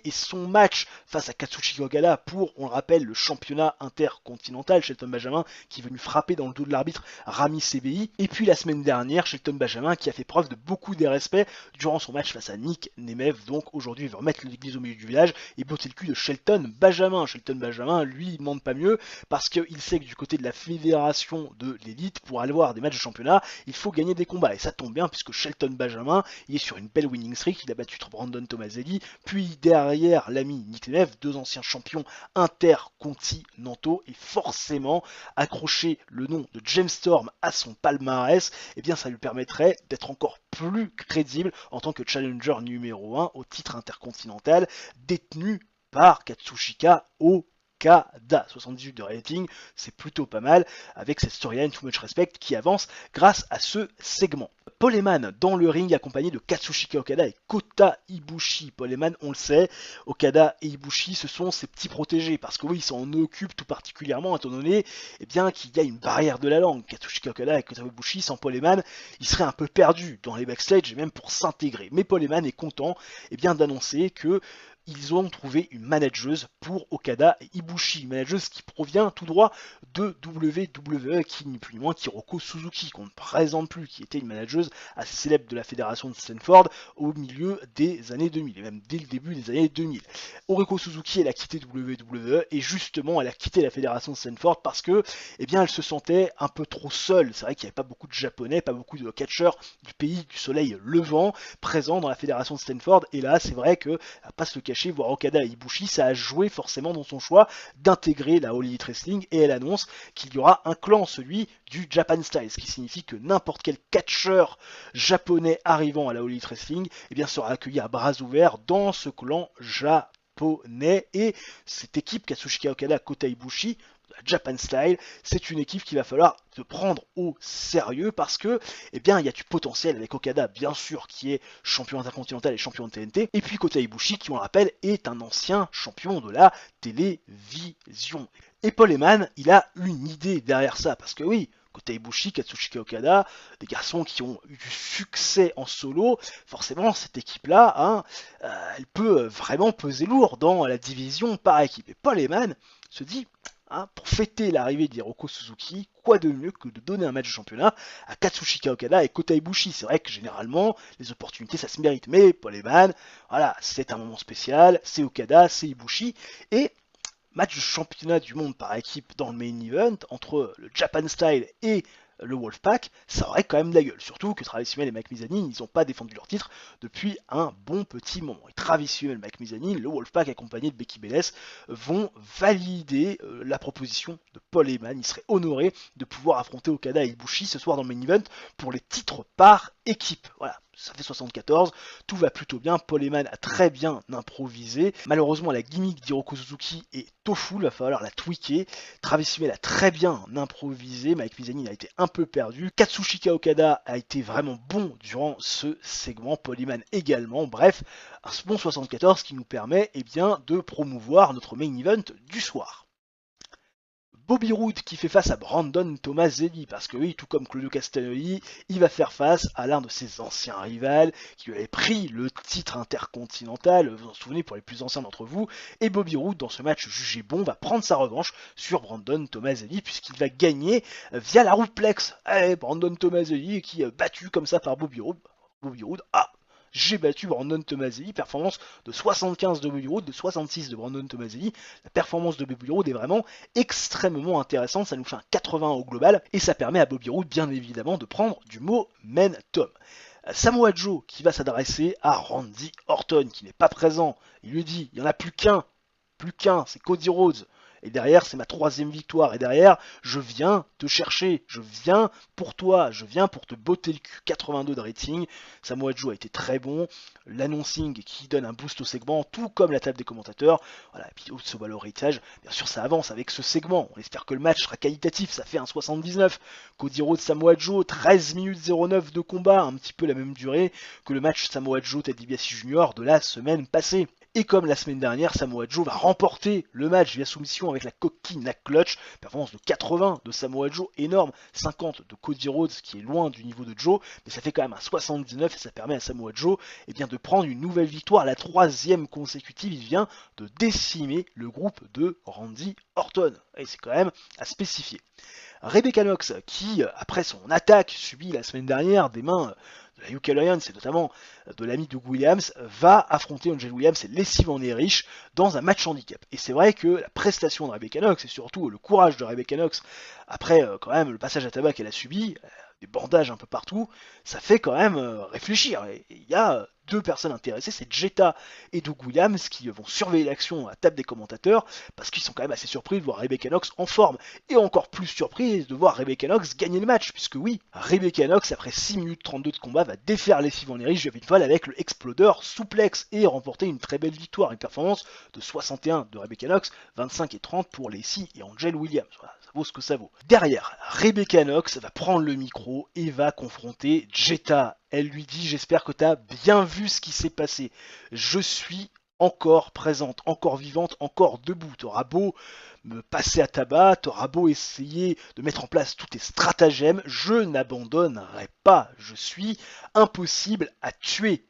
et son match face à Katsushika Okada pour, on le rappelle, le championnat intercontinental. Shelton Benjamin qui est venu frapper dans le dos de l'arbitre Rami CBI. Et puis la semaine dernière, Shelton Benjamin qui a fait preuve de beaucoup d'irrespect durant son match face à Nick Nemeth. Donc aujourd'hui, il veut remettre l'église au milieu du village et botter le cul de Shelton Benjamin. Shelton Benjamin, lui, il demande pas mieux parce qu'il sait que du côté de la fédération de l'élite, pour aller voir des matchs de championnat, il faut gagner des combats. Et ça tombe bien puisque Shelton Benjamin, il est sur une belle winning streak. Il a battu Brandon Tomaselli, puis derrière l'ami Nick Nemeth, deux anciens champions intercontinentaux, et forcément accrocher le nom de James Storm à son palmarès, eh bien ça lui permettrait d'être encore plus crédible en tant que challenger numéro 1 au titre intercontinental détenu par Katsushika Okada. 78 de rating, c'est plutôt pas mal, avec cette storyline Too Much Respect qui avance grâce à ce segment. Paul Heyman dans le ring accompagné de Katsushika Okada et Kota Ibushi. Paul Heyman, on le sait, Okada et Ibushi, ce sont ses petits protégés, parce que oui, ils s'en occupent tout particulièrement étant donné, eh bien, qu'il y a une barrière de la langue. Katsushika Okada et Kota Ibushi, sans Paul Heyman, ils seraient un peu perdus dans les backstage et même pour s'intégrer. Mais Paul Heyman est content, eh bien, d'annoncer que ils ont trouvé une manageuse pour Okada et Ibushi, une manageuse qui provient tout droit de WWE, qui n'est plus ni moins qu'Hiroko Suzuki, qu'on ne présente plus, qui était une manageuse assez célèbre de la fédération de Stanford au milieu des années 2000, et même dès le début des années 2000. Hiroko Suzuki, elle a quitté WWE, et justement, elle a quitté la fédération de Stanford parce que, eh bien, elle se sentait un peu trop seule. C'est vrai qu'il n'y avait pas beaucoup de Japonais, pas beaucoup de catcheurs du pays du soleil levant présents dans la fédération de Stanford, et là, c'est vrai que, à pas se le cacher, voir Okada et Ibushi, ça a joué forcément dans son choix d'intégrer la All Elite Wrestling, et elle annonce qu'il y aura un clan, celui du Japan Style, ce qui signifie que n'importe quel catcheur japonais arrivant à la All Elite Wrestling, eh bien, sera accueilli à bras ouverts dans ce clan japonais. Et cette équipe Katsushika Okada, Kota Ibushi, Japan Style, c'est une équipe qu'il va falloir te prendre au sérieux parce que, eh bien, il y a du potentiel avec Okada, bien sûr, qui est champion intercontinental et champion de TNT, et puis Kota Ibushi, qui, on le rappelle, est un ancien champion de la télévision. Et Paul Heyman, il a une idée derrière ça, parce que oui, Kota Ibushi, Katsushika Okada, des garçons qui ont eu du succès en solo, forcément cette équipe-là, hein, elle peut vraiment peser lourd dans la division par équipe. Et Paul Heyman se dit, hein, pour fêter l'arrivée d'Hiroko Suzuki, quoi de mieux que de donner un match de championnat à Katsushika Okada et Kota Ibushi. C'est vrai que généralement, les opportunités, ça se mérite. Mais Paul Heyman, voilà, c'est un moment spécial, c'est Okada, c'est Ibushi, et match de championnat du monde par équipe dans le main event entre le Japan Style et le Wolfpack, ça aurait quand même de la gueule. Surtout que Travis Fimmel et Mike Mizanin, ils n'ont pas défendu leur titre depuis un bon petit moment. Et Travis Fimmel, Mike Mizanin, le Wolfpack accompagné de Becky Belles, vont valider la proposition de Paul Heyman. Il serait honoré de pouvoir affronter Okada et Ibushi ce soir dans le main event pour les titres par équipe. Voilà. ça fait 74, tout va plutôt bien, Paul Heyman a très bien improvisé. Malheureusement, la gimmick d'Hiroko Suzuki est au full, il va falloir la tweaker. Travis Smith a très bien improvisé, Mike Mizanin a été un peu perdu. Katsushika Okada a été vraiment bon durant ce segment, Paul Heyman également. Bref, un bon 74 qui nous permet de promouvoir notre main event du soir. Bobby Roode qui fait face à Brandon Tomaselli, parce que oui, tout comme Claudio Castagnoli, il va faire face à l'un de ses anciens rivaux qui lui avait pris le titre intercontinental, vous en souvenez pour les plus anciens d'entre vous, et Bobby Roode dans ce match jugé bon va prendre sa revanche sur Brandon Tomaselli puisqu'il va gagner via la rouplex. Allez, Brandon Tomaselli qui est battu comme ça par Bobby Roode. J'ai battu Brandon Tomaselli, performance de 75 de Bobby Roode, de 66 de Brandon Tomaselli. La performance de Bobby Roode est vraiment extrêmement intéressante, ça nous fait un 80 au global, et ça permet à Bobby Roode bien évidemment de prendre du momentum. Samoa Joe qui va s'adresser à Randy Orton, qui n'est pas présent, il lui dit, il n'y en a plus qu'un, c'est Cody Rhodes. Et derrière, c'est ma 3e victoire. Et derrière, je viens te chercher. Je viens pour toi. Je viens pour te botter le cul. 82 de rating. Samoa Joe a été très bon. L'annoncing qui donne un boost au segment, tout comme la table des commentateurs. Voilà, et puis ce héritage, bien sûr, ça avance avec ce segment. On espère que le match sera qualitatif. Ça fait un 79. Cody Rhodes, Samoa Joe, 13 minutes 09 de combat. Un petit peu la même durée que le match Samoa Joe Ted DiBiase Jr. de la semaine passée. Et comme la semaine dernière, Samoa Joe va remporter le match via soumission avec la coquille neck clutch. Performance de 80 de Samoa Joe, énorme. 50 de Cody Rhodes, qui est loin du niveau de Joe. Mais ça fait quand même un 79 et ça permet à Samoa Joe de prendre une nouvelle victoire. La 3e consécutive, il vient de décimer le groupe de Randy Orton. Et c'est quand même à spécifier. Rebecca Knox, qui, après son attaque subie la semaine dernière des mains de la UK Alliance et notamment de l'ami Doug Williams, va affronter Angel Williams et Lacey Van Erich dans un match handicap. Et c'est vrai que la prestation de Rebecca Knox et surtout le courage de Rebecca Knox après quand même le passage à tabac qu'elle a subi, des bandages un peu partout, ça fait quand même réfléchir. Et il y a 2 personnes intéressées, c'est Jetta et Doug Williams qui vont surveiller l'action à table des commentateurs parce qu'ils sont quand même assez surpris de voir Rebecca Knox en forme et encore plus surpris de voir Rebecca Knox gagner le match puisque oui, Rebecca Knox après 6 minutes 32 de combat va défaire Lacey Van Erich une fois avec le Exploder Suplex et remporter une très belle victoire, une performance de 61 de Rebecca Knox, 25 et 30 pour Lacey et Angel Williams. Voilà, ça vaut ce que ça vaut. Derrière, Rebecca Knox va prendre le micro et va confronter Jetta. Elle lui dit, j'espère que tu as bien vu ce qui s'est passé. Je suis encore présente, encore vivante, encore debout. T'auras beau me passer à tabac, t'auras beau essayer de mettre en place tous tes stratagèmes, je n'abandonnerai pas. Je suis impossible à tuer.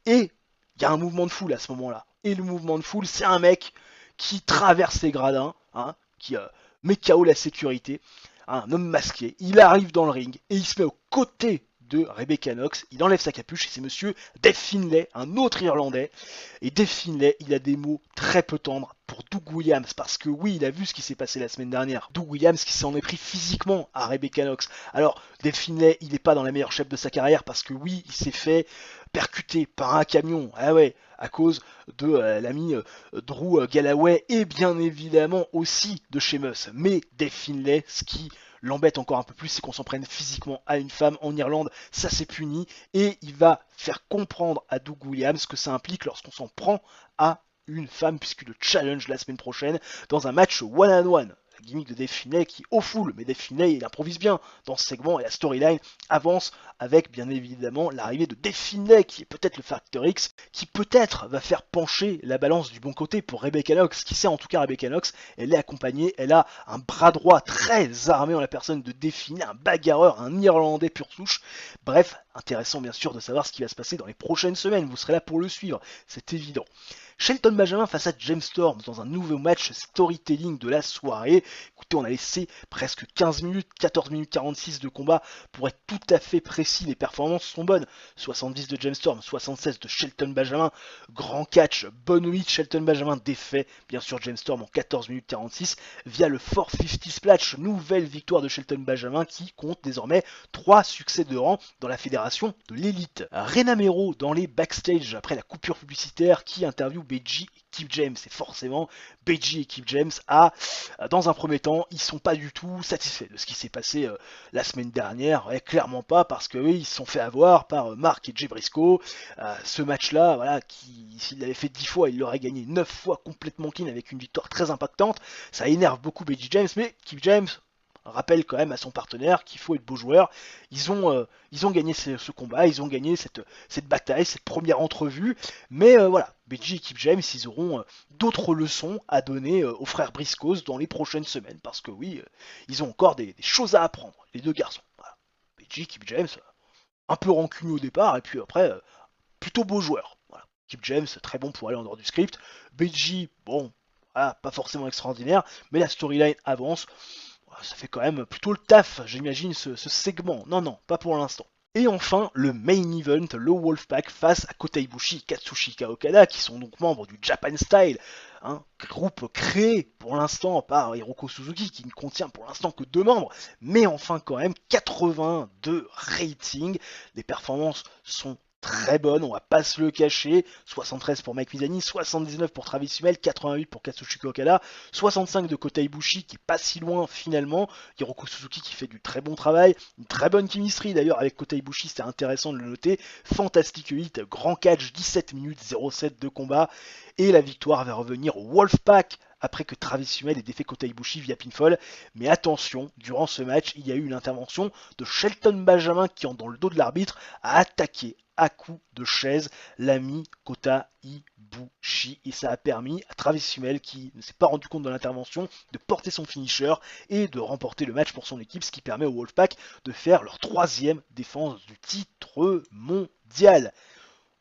Et il y a un mouvement de foule à ce moment-là. Et le mouvement de foule, c'est un mec qui traverse les gradins, qui met KO la sécurité, un homme masqué. Il arrive dans le ring et il se met aux côtés de Rebecca Knox, il enlève sa capuche et c'est monsieur Dave Finlay, un autre Irlandais. Et Dave Finlay, il a des mots très peu tendres pour Doug Williams, parce que oui, il a vu ce qui s'est passé la semaine dernière. Doug Williams qui s'en est pris physiquement à Rebecca Knox. Alors, Dave Finlay, il n'est pas dans la meilleure shape de sa carrière, parce que oui, il s'est fait percuter par un camion. Ah ouais, à cause de l'ami Drew Galloway, et bien évidemment aussi de Sheamus. Mais Dave Finlay, ce qui l'embête encore un peu plus, c'est qu'on s'en prenne physiquement à une femme en Irlande, ça c'est puni, et il va faire comprendre à Doug Williams que ça implique lorsqu'on s'en prend à une femme, puisque le challenge la semaine prochaine dans un match one-on-one. La gimmick de Dave Finlay qui au full, mais Dave Finlay il improvise bien dans ce segment et la storyline avance avec bien évidemment l'arrivée de Dave Finlay qui est peut-être le Factor X, qui peut-être va faire pencher la balance du bon côté pour Rebecca Knox, qui sait en tout cas Rebecca Knox, elle est accompagnée, elle a un bras droit très armé en la personne de Dave Finlay, un bagarreur, un Irlandais pur souche. Bref, intéressant bien sûr de savoir ce qui va se passer dans les prochaines semaines, vous serez là pour le suivre, c'est évident. Shelton Benjamin face à James Storm dans un nouveau match storytelling de la soirée. Écoutez, on a laissé presque 15 minutes, 14 minutes 46 de combat pour être tout à fait précis. Les performances sont bonnes. 70 de James Storm, 76 de Shelton Benjamin. Grand catch, bonne hit, Shelton Benjamin défait bien sûr James Storm en 14 minutes 46 via le 450 Splash. Nouvelle victoire de Shelton Benjamin qui compte désormais 3 succès de rang dans la fédération de l'élite. Rena Mero dans les backstage après la coupure publicitaire qui interviewe Beji et Kip James et forcément Beji et Kip James dans un premier temps, ils sont pas du tout satisfaits de ce qui s'est passé la semaine dernière, ouais, clairement pas, parce que ils se sont fait avoir par Mark et Jay Briscoe. Ce match-là, voilà, s'il l'avait fait 10 fois, il l'aurait gagné 9 fois complètement clean avec une victoire très impactante. Ça énerve beaucoup Beji James, mais Kip James rappelle quand même à son partenaire qu'il faut être beau joueur. Ils ont gagné ce combat, ils ont gagné cette bataille, cette première entrevue, mais voilà, Beji et Kip James, ils auront d'autres leçons à donner aux frères Briscoes dans les prochaines semaines, parce que oui, ils ont encore des choses à apprendre, les deux garçons. Voilà. Beji, Kip James, un peu rancunier au départ, et puis après, plutôt beau joueur. Voilà. Kip James, très bon pour aller en dehors du script. Beji, bon, voilà, pas forcément extraordinaire, mais la storyline avance. Ça fait quand même plutôt le taf, j'imagine, ce segment. Non, non, pas pour l'instant. Et enfin, le main event, le Wolfpack face à Kota Ibushi et Katsushika Okada, qui sont donc membres du Japan Style, groupe créé pour l'instant par Hiroko Suzuki, qui ne contient pour l'instant que 2 membres, mais enfin quand même 82 ratings. Les performances sont très bonne, on va pas se le cacher. 73 pour Mike Mizani, 79 pour Travis Hummel, 88 pour Katsushika Okada, 65 de Kota Ibushi qui est pas si loin finalement. Hiroko Suzuki qui fait du très bon travail, une très bonne chemistry d'ailleurs avec Kota Ibushi, c'est intéressant de le noter. Fantastique hit, grand catch, 17 minutes 07 de combat, et la victoire va revenir au Wolfpack après que Travis Hummel ait défait Kota Ibushi via pinfall. Mais attention, durant ce match, il y a eu une intervention de Shelton Benjamin qui, dans le dos de l'arbitre, a attaqué à coups de chaise l'ami Kota Ibushi, et ça a permis à Travis Hummel, qui ne s'est pas rendu compte de l'intervention, de porter son finisher et de remporter le match pour son équipe, ce qui permet au Wolfpack de faire leur 3e défense du titre mondial.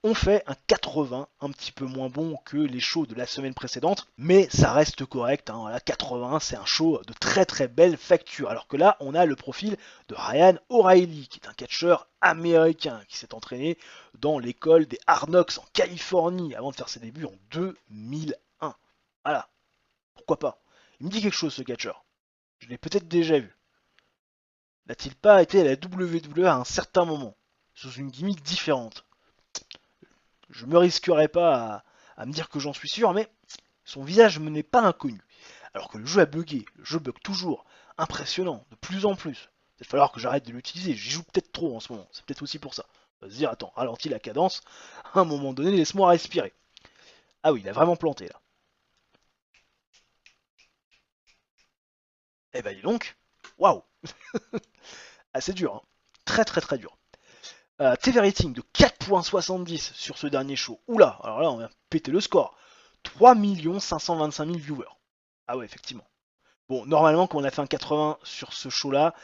On fait un 80, un petit peu moins bon que les shows de la semaine précédente, mais ça reste correct. Voilà, 80, c'est un show de très très belle facture. Alors que là, on a le profil de Ryan O'Reilly, qui est un catcheur américain qui s'est entraîné dans l'école des Hard Knocks en Californie avant de faire ses débuts en 2001. Voilà, pourquoi pas. Il me dit quelque chose, ce catcheur. Je l'ai peut-être déjà vu. N'a-t-il pas été à la WWE à un certain moment, sous une gimmick différente? Je me risquerai pas à me dire que j'en suis sûr, mais son visage me n'est pas inconnu. Alors que le jeu a bugué, le jeu bug toujours, impressionnant, de plus en plus. Il va falloir que j'arrête de l'utiliser, j'y joue peut-être trop en ce moment, c'est peut-être aussi pour ça. On va se dire, attends, ralentis la cadence, à un moment donné, laisse-moi respirer. Ah oui, il a vraiment planté là. Eh ben dis donc, waouh. Ah c'est dur, hein. Très très très dur. TV rating de 4.70 sur ce dernier show. Oula, alors là on va péter le score. 3 525 000 viewers. Ah ouais, effectivement. Bon, normalement, quand on a fait un 80 sur ce show-là,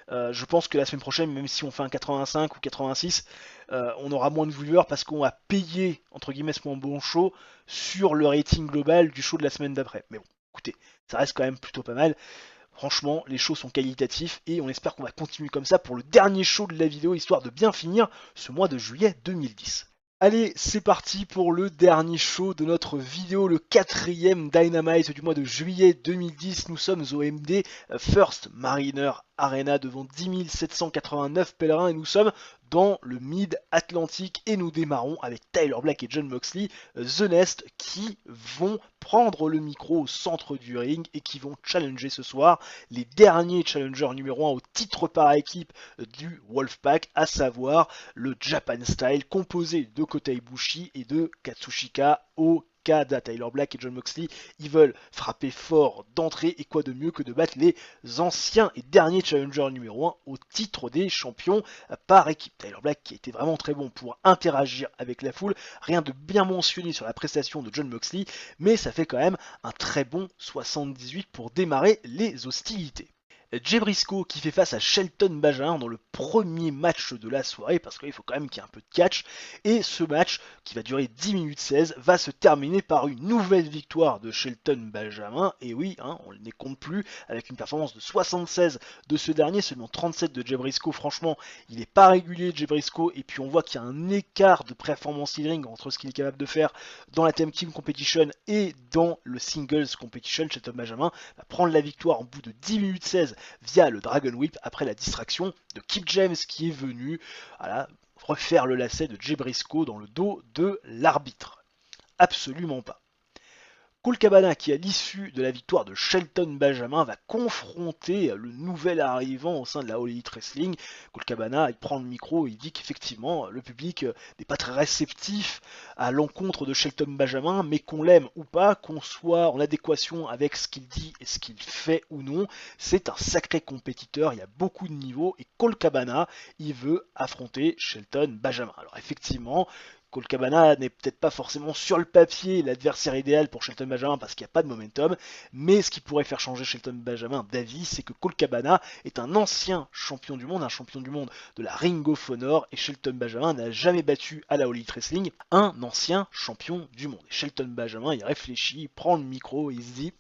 je pense que la semaine prochaine, même si on fait un 85 ou 86, on aura moins de viewers parce qu'on va payer, entre guillemets, ce moins bon show sur le rating global du show de la semaine d'après. Mais bon, écoutez, ça reste quand même plutôt pas mal. Franchement, les shows sont qualitatifs et on espère qu'on va continuer comme ça pour le dernier show de la vidéo, histoire de bien finir ce mois de juillet 2010. Allez, c'est parti pour le dernier show de notre vidéo, le 4e Dynamite du mois de juillet 2010. Nous sommes au MD First Mariner Arena devant 10 789 pèlerins et nous sommes dans le Mid-Atlantic et nous démarrons avec Tyler Black et Jon Moxley, The Nest, qui vont prendre le micro au centre du ring et qui vont challenger ce soir les derniers challengers numéro 1 au titre par équipe du Wolfpack, à savoir le Japan Style composé de Kota Ibushi et de Katsushika Okada. Tyler Black et Jon Moxley, ils veulent frapper fort d'entrée, et quoi de mieux que de battre les anciens et derniers challengers numéro 1 au titre des champions par équipe. Tyler Black qui a été vraiment très bon pour interagir avec la foule, rien de bien mentionné sur la prestation de Jon Moxley, mais ça fait quand même un très bon 78 pour démarrer les hostilités. Jay Briscoe qui fait face à Shelton Benjamin dans le premier match de la soirée, parce qu'il faut quand même qu'il y ait un peu de catch, et ce match qui va durer 10 minutes 16 va se terminer par une nouvelle victoire de Shelton Benjamin, et oui, on ne les compte plus, avec une performance de 76 de ce dernier, seulement 37 de Jay Briscoe. Franchement, il n'est pas régulier Jay Briscoe, et puis on voit qu'il y a un écart de performance in-ring entre ce qu'il est capable de faire dans la Tag Team Competition et dans le Singles Competition. Shelton Benjamin va prendre la victoire en bout de 10 minutes 16 via le Dragon Whip après la distraction de Kip James qui est venu refaire le lacet de Jay Briscoe dans le dos de l'arbitre. Absolument pas. Colt Cabana, qui à l'issue de la victoire de Shelton Benjamin va confronter le nouvel arrivant au sein de la All Elite Wrestling. Colt Cabana, il prend le micro et il dit qu'effectivement le public n'est pas très réceptif à l'encontre de Shelton Benjamin, mais qu'on l'aime ou pas, qu'on soit en adéquation avec ce qu'il dit et ce qu'il fait ou non, c'est un sacré compétiteur, il y a beaucoup de niveaux et Colt Cabana, il veut affronter Shelton Benjamin. Alors effectivement, Colt Cabana n'est peut-être pas forcément sur le papier l'adversaire idéal pour Shelton Benjamin parce qu'il n'y a pas de momentum, mais ce qui pourrait faire changer Shelton Benjamin d'avis, c'est que Colt Cabana est un ancien champion du monde, un champion du monde de la Ring of Honor, et Shelton Benjamin n'a jamais battu à la All Elite Wrestling un ancien champion du monde. Et Shelton Benjamin, il réfléchit, il prend le micro et il se dit,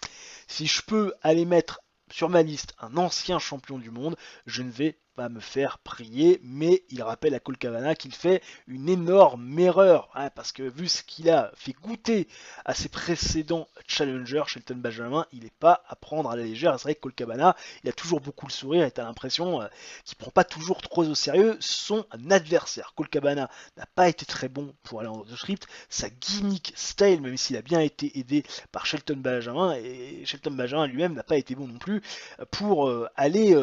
si je peux aller mettre sur ma liste un ancien champion du monde, je ne vais pas me faire prier, mais il rappelle à Colt Cabana qu'il fait une énorme erreur, hein, parce que vu ce qu'il a fait goûter à ses précédents challengers, Shelton Benjamin, il n'est pas à prendre à la légère. C'est vrai que Colt Cabana, il a toujours beaucoup le sourire et tu as l'impression qu'il ne prend pas toujours trop au sérieux son adversaire. Colt Cabana n'a pas été très bon pour aller en The Script, sa gimmick style, même s'il a bien été aidé par Shelton Benjamin, et Shelton Benjamin lui-même n'a pas été bon non plus pour aller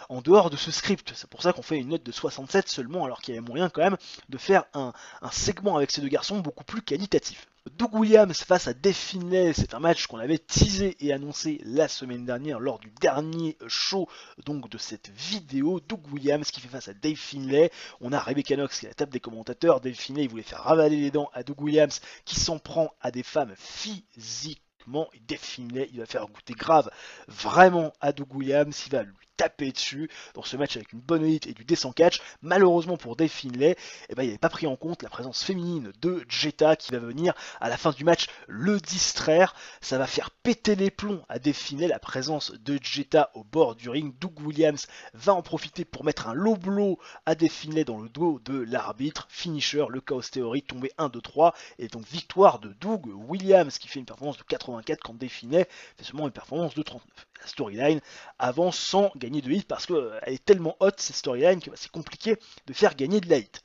en dehors de ce script. C'est pour ça qu'on fait une note de 67 seulement, alors qu'il y avait moyen quand même de faire un segment avec ces deux garçons beaucoup plus qualitatif. Doug Williams face à Dave Finlay, c'est un match qu'on avait teasé et annoncé la semaine dernière lors du dernier show donc de cette vidéo. Doug Williams qui fait face à Dave Finlay. On a Rebecca Knox qui est à la table des commentateurs. Dave Finlay, il voulait faire ravaler les dents à Doug Williams qui s'en prend à des femmes physiques. Et Dave Finlay, il va faire goûter grave vraiment à Doug Williams, il va lui taper dessus dans ce match avec une bonne hit et du descent catch. Malheureusement pour Dave Finlay, il n'avait pas pris en compte la présence féminine de Jetta qui va venir à la fin du match le distraire. Ça va faire péter les plombs à Dave Finlay, la présence de Jetta au bord du ring. Doug Williams va en profiter pour mettre un low blow à Dave Finlay dans le dos de l'arbitre. Finisher, le Chaos Theory, tombé 1-2-3. Et donc victoire de Doug Williams qui fait une performance de 84 quand Dave Finlay fait seulement une performance de 39. La storyline avance sans gagner de hit parce qu'elle est tellement haute cette storyline que c'est compliqué de faire gagner de la hit.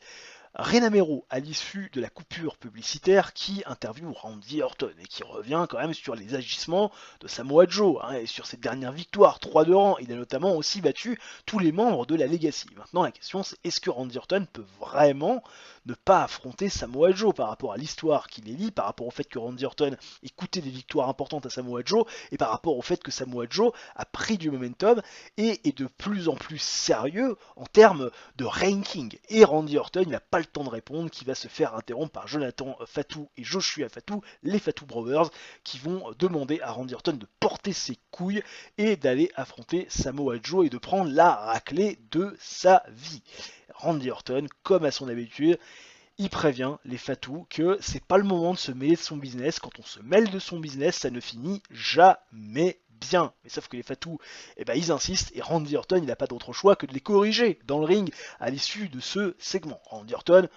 Renamero à l'issue de la coupure publicitaire qui interviewe Randy Orton et qui revient quand même sur les agissements de Samoa Joe et sur cette dernière victoire, 3 de rang. Il a notamment aussi battu tous les membres de la Legacy. Maintenant la question c'est est-ce que Randy Orton peut vraiment ne pas affronter Samoa Joe par rapport à l'histoire qu'il est lie, par rapport au fait que Randy Orton ait coûté des victoires importantes à Samoa Joe et par rapport au fait que Samoa Joe a pris du momentum et est de plus en plus sérieux en termes de ranking. Et Randy Orton, il n'a pas le temps de répondre, qui va se faire interrompre par Jonathan Fatou et Joshua Fatou, les Fatou Brothers, qui vont demander à Randy Orton de porter ses couilles et d'aller affronter Samoa Joe et de prendre la raclée de sa vie. Randy Orton, comme à son habitude, il prévient les Fatou que c'est pas le moment de se mêler de son business. Quand on se mêle de son business, ça ne finit jamais bien. Mais sauf que les Fatou, ils insistent et Randy Orton, il n'a pas d'autre choix que de les corriger dans le ring à l'issue de ce segment. Randy Orton,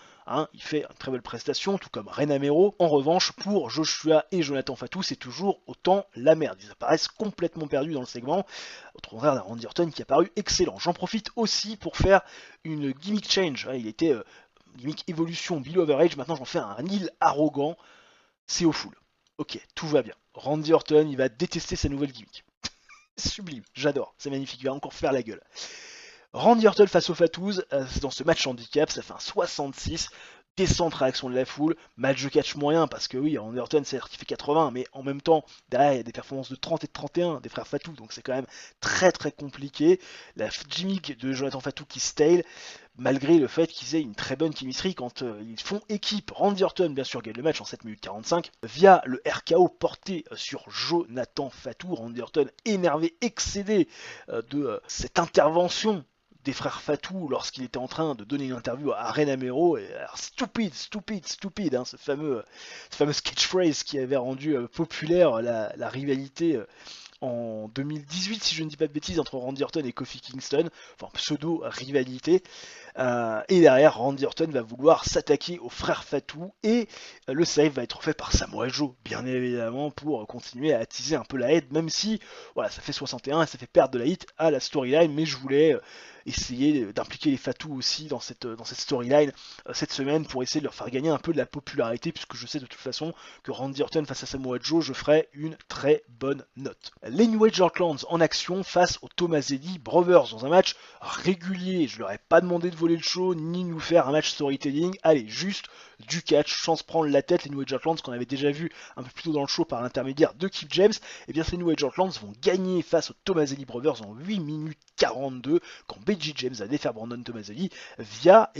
il fait une très belle prestation, tout comme Renamero. En revanche, pour Joshua et Jonathan Fatou, c'est toujours autant la merde. Ils apparaissent complètement perdus dans le segment, au contraire d'un Randy Orton qui a paru excellent. J'en profite aussi pour faire une gimmick change. Il était gimmick évolution Below Average, maintenant j'en fais un heel arrogant, c'est au full. Ok, tout va bien. Randy Orton, il va détester sa nouvelle gimmick. Sublime, j'adore, c'est magnifique, il va encore faire la gueule. Randy Orton face aux Fatous, dans ce match handicap, ça fait un 66, descente réaction de la foule, match de catch moyen, parce que oui, Randy Orton c'est certifié 80, mais en même temps, derrière il y a des performances de 30 et de 31 des frères Fatou, donc c'est quand même très très compliqué. La gimmick de Jonathan Fatou qui stale, malgré le fait qu'ils aient une très bonne chemistry quand ils font équipe. Randy Orton, bien sûr, gagne le match en 7 minutes 45 via le RKO porté sur Jonathan Fatou. Randy Orton énervé, excédé de cette intervention des frères Fatou lorsqu'il était en train de donner une interview à Renamero. Stupide, ce fameux catchphrase qui avait rendu populaire la rivalité en 2018, si je ne dis pas de bêtises, entre Randy Orton et Kofi Kingston, enfin pseudo-rivalité. Et derrière, Randy Orton va vouloir s'attaquer aux frères Fatou et le save va être fait par Samoa Joe, bien évidemment, pour continuer à attiser un peu la haine, même si voilà, ça fait 61 et ça fait perdre de la hit à la storyline, mais je voulais essayer d'impliquer les Fatou aussi dans cette storyline cette semaine pour essayer de leur faire gagner un peu de la popularité, puisque je sais de toute façon que Randy Orton face à Samoa Joe, je ferai une très bonne note. Les New Age Outlaws en action face aux Tomaselli Brothers dans un match régulier. Je leur ai pas demandé de voler le show ni nous faire un match storytelling. Allez, juste du catch, sans se prendre la tête. Les New Age Outlaws qu'on avait déjà vu un peu plus tôt dans le show par l'intermédiaire de Kip James, et bien ces New Age Outlaws vont gagner face aux Tomaselli Brothers en 8 minutes 42 quand BG James a défait Brandon Tomaselli via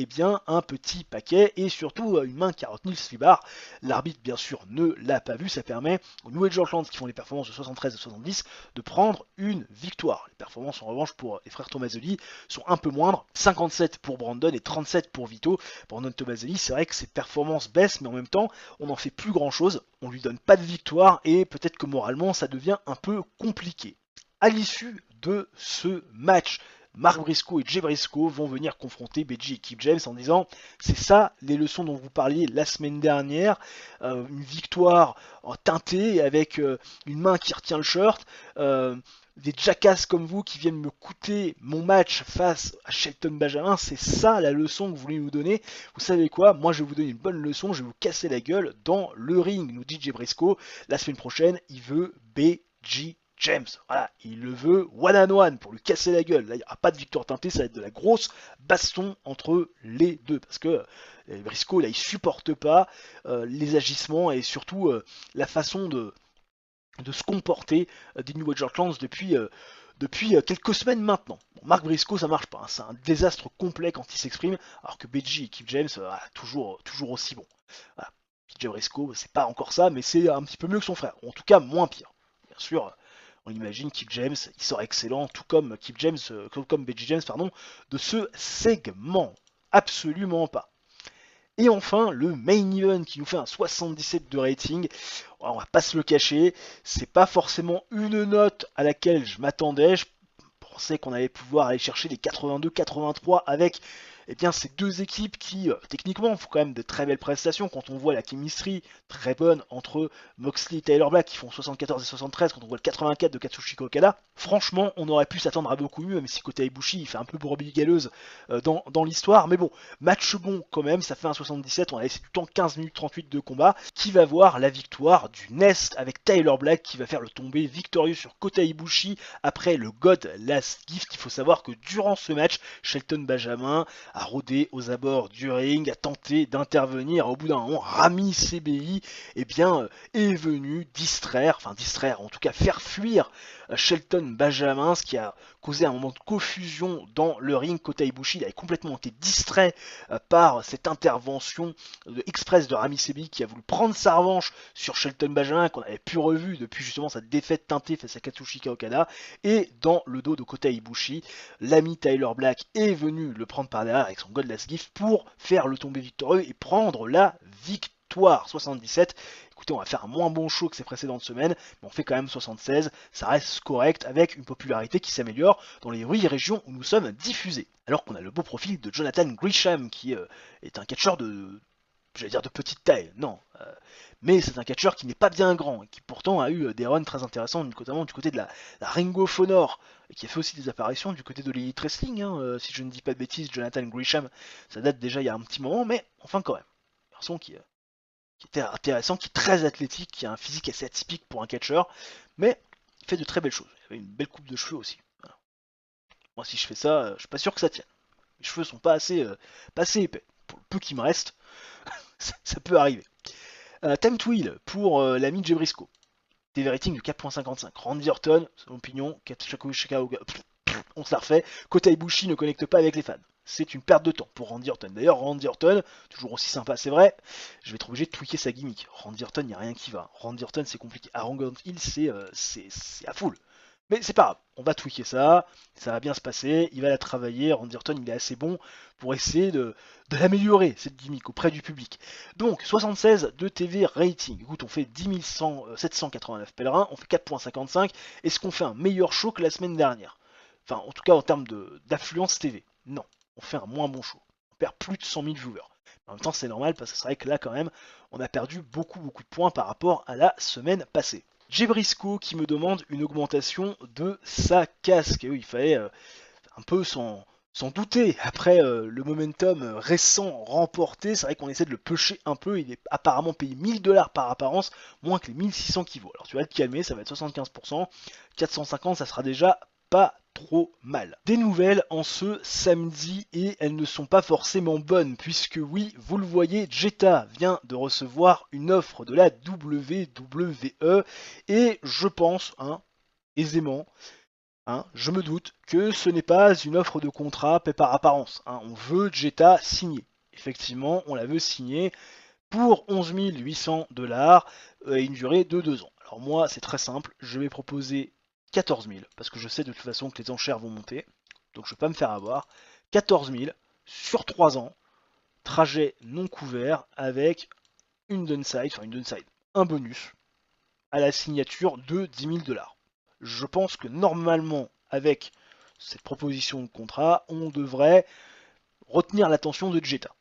un petit paquet et surtout une main qui a retenu le slibard. L'arbitre bien sûr ne l'a pas vu, ça permet aux New Age Outlaws qui font les performances de 73 et 70 de prendre une victoire. Les performances en revanche pour les frères Tomaselli sont un peu moindres, 57 pour Brandon et 37 pour Vito. Brandon Tomaselli, c'est vrai que ses performances baissent, mais en même temps on n'en fait plus grand chose, on lui donne pas de victoire et peut-être que moralement ça devient un peu compliqué. À l'issue de ce match, Mark Briscoe et Jay Briscoe vont venir confronter BG et Kip James en disant c'est ça les leçons dont vous parliez la semaine dernière, une victoire teintée avec une main qui retient le shirt, des jackasses comme vous qui viennent me coûter mon match face à Shelton Benjamin, c'est ça la leçon que vous voulez nous donner. Vous savez quoi, moi je vais vous donner une bonne leçon, je vais vous casser la gueule dans le ring, nous dit Jay Briscoe. La semaine prochaine, il veut BG James, voilà, il le veut one-on-one pour lui casser la gueule. Là, il n'y aura pas de victoire teintée, ça va être de la grosse baston entre les deux. Parce que Briscoe, là, il supporte pas les agissements et surtout la façon de se comporter des New Age Outlaws depuis quelques semaines maintenant. Bon, Mark Briscoe, ça marche pas, hein, c'est un désastre complet quand il s'exprime, alors que BG et Kip James, toujours aussi bon. Voilà. Jay Briscoe, c'est pas encore ça, mais c'est un petit peu mieux que son frère, ou en tout cas moins pire. Bien sûr, on imagine Kip James, il sort excellent, tout comme Kip James, comme BG James, pardon, de ce segment. Absolument pas. Et enfin, le main event qui nous fait un 77 de rating. On va pas se le cacher, c'est pas forcément une note à laquelle je m'attendais. Je pensais qu'on allait pouvoir aller chercher les 82-83 avec ces deux équipes qui, techniquement, font quand même de très belles prestations. Quand on voit la chemistry très bonne entre Moxley et Tyler Black qui font 74 et 73, quand on voit le 84 de Katsushika Okada, franchement, on aurait pu s'attendre à beaucoup mieux, même si Kota Ibushi il fait un peu brebis galeuse dans l'histoire. Mais bon, match bon quand même, ça fait un 77, on a laissé du temps 15 minutes 38 de combat, qui va voir la victoire du Nest avec Tyler Black qui va faire le tombé victorieux sur Kota Ibushi après le God Last Gift. Il faut savoir que durant ce match, Shelton Benjamin a rôdé aux abords du ring, a tenté d'intervenir. Au bout d'un moment, Rami CBI est venu distraire, en tout cas faire fuir Shelton Benjamin, ce qui a causé un moment de confusion dans le ring. Kota Ibushi avait complètement été distrait par cette intervention express de Rami CBI qui a voulu prendre sa revanche sur Shelton Benjamin, qu'on avait pu revu depuis justement sa défaite teintée face à Katsushika Okada. Et dans le dos de Kota Ibushi, l'ami Tyler Black est venu le prendre par derrière avec son Godless Gift pour faire le tombé victorieux et prendre la victoire. 77. Écoutez, on va faire un moins bon show que ces précédentes semaines, mais on fait quand même 76, ça reste correct avec une popularité qui s'améliore dans les 8 régions où nous sommes diffusés. Alors qu'on a le beau profil de Jonathan Grisham qui est un catcheur de petite taille, non. Mais c'est un catcheur qui n'est pas bien grand, et qui pourtant a eu des runs très intéressants, notamment du côté de la Ring of Honor, et qui a fait aussi des apparitions du côté de l'Elite Wrestling, si je ne dis pas de bêtises. Jonathan Grisham, ça date déjà il y a un petit moment, mais enfin quand même. Garçon qui était intéressant, qui est très athlétique, qui a un physique assez atypique pour un catcheur, mais il fait de très belles choses. Il avait une belle coupe de cheveux aussi. Voilà. Moi si je fais ça, je suis pas sûr que ça tienne. Mes cheveux sont pas assez épais. Pour le peu qui me reste, ça peut arriver. Time to Heal pour l'ami Jay Briscoe. TV rating de 4.55. Randy Orton, son opinion, on se la refait. Kota Ibushi ne connecte pas avec les fans. C'est une perte de temps pour Randy Orton. D'ailleurs, Randy Orton, toujours aussi sympa, c'est vrai, je vais être obligé de tweaker sa gimmick. Randy Orton, il n'y a rien qui va. Randy Orton, c'est compliqué. Arrogant Hill, c'est à full. Mais c'est pas grave, on va tweaker ça va bien se passer, il va la travailler. Randy Orton, il est assez bon pour essayer de l'améliorer, cette gimmick, auprès du public. Donc, 76 de TV rating. Écoute, on fait 10 789 pèlerins, on fait 4.55. Est-ce qu'on fait un meilleur show que la semaine dernière? Enfin, en tout cas, en termes d'affluence TV. Non, on fait un moins bon show. On perd plus de 100 000 viewers. En même temps, c'est normal, parce que c'est vrai que là, quand même, on a perdu beaucoup de points par rapport à la semaine passée. Jay Briscoe qui me demande une augmentation de sa casque. Et oui, il fallait un peu s'en s'en douter. Après le momentum récent remporté, c'est vrai qu'on essaie de le pusher un peu. Il est apparemment payé 1000 $ par apparence, moins que les 1600 qui vaut. Alors tu vas te calmer, ça va être 75%. 450, ça sera déjà pas trop mal. Des nouvelles en ce samedi et elles ne sont pas forcément bonnes puisque oui, vous le voyez, Jetta vient de recevoir une offre de la WWE et je pense, aisément, je me doute que ce n'est pas une offre de contrat par apparence. On veut Jetta signer. Effectivement, on la veut signer pour 11 800 $ et une durée de 2 ans. Alors moi, c'est très simple, je vais proposer 14 000 parce que je sais de toute façon que les enchères vont monter, donc je ne vais pas me faire avoir. 14 000 sur 3 ans, trajet non couvert avec un bonus à la signature de 10 000 $. Je pense que normalement, avec cette proposition de contrat, on devrait retenir l'attention de Jetta,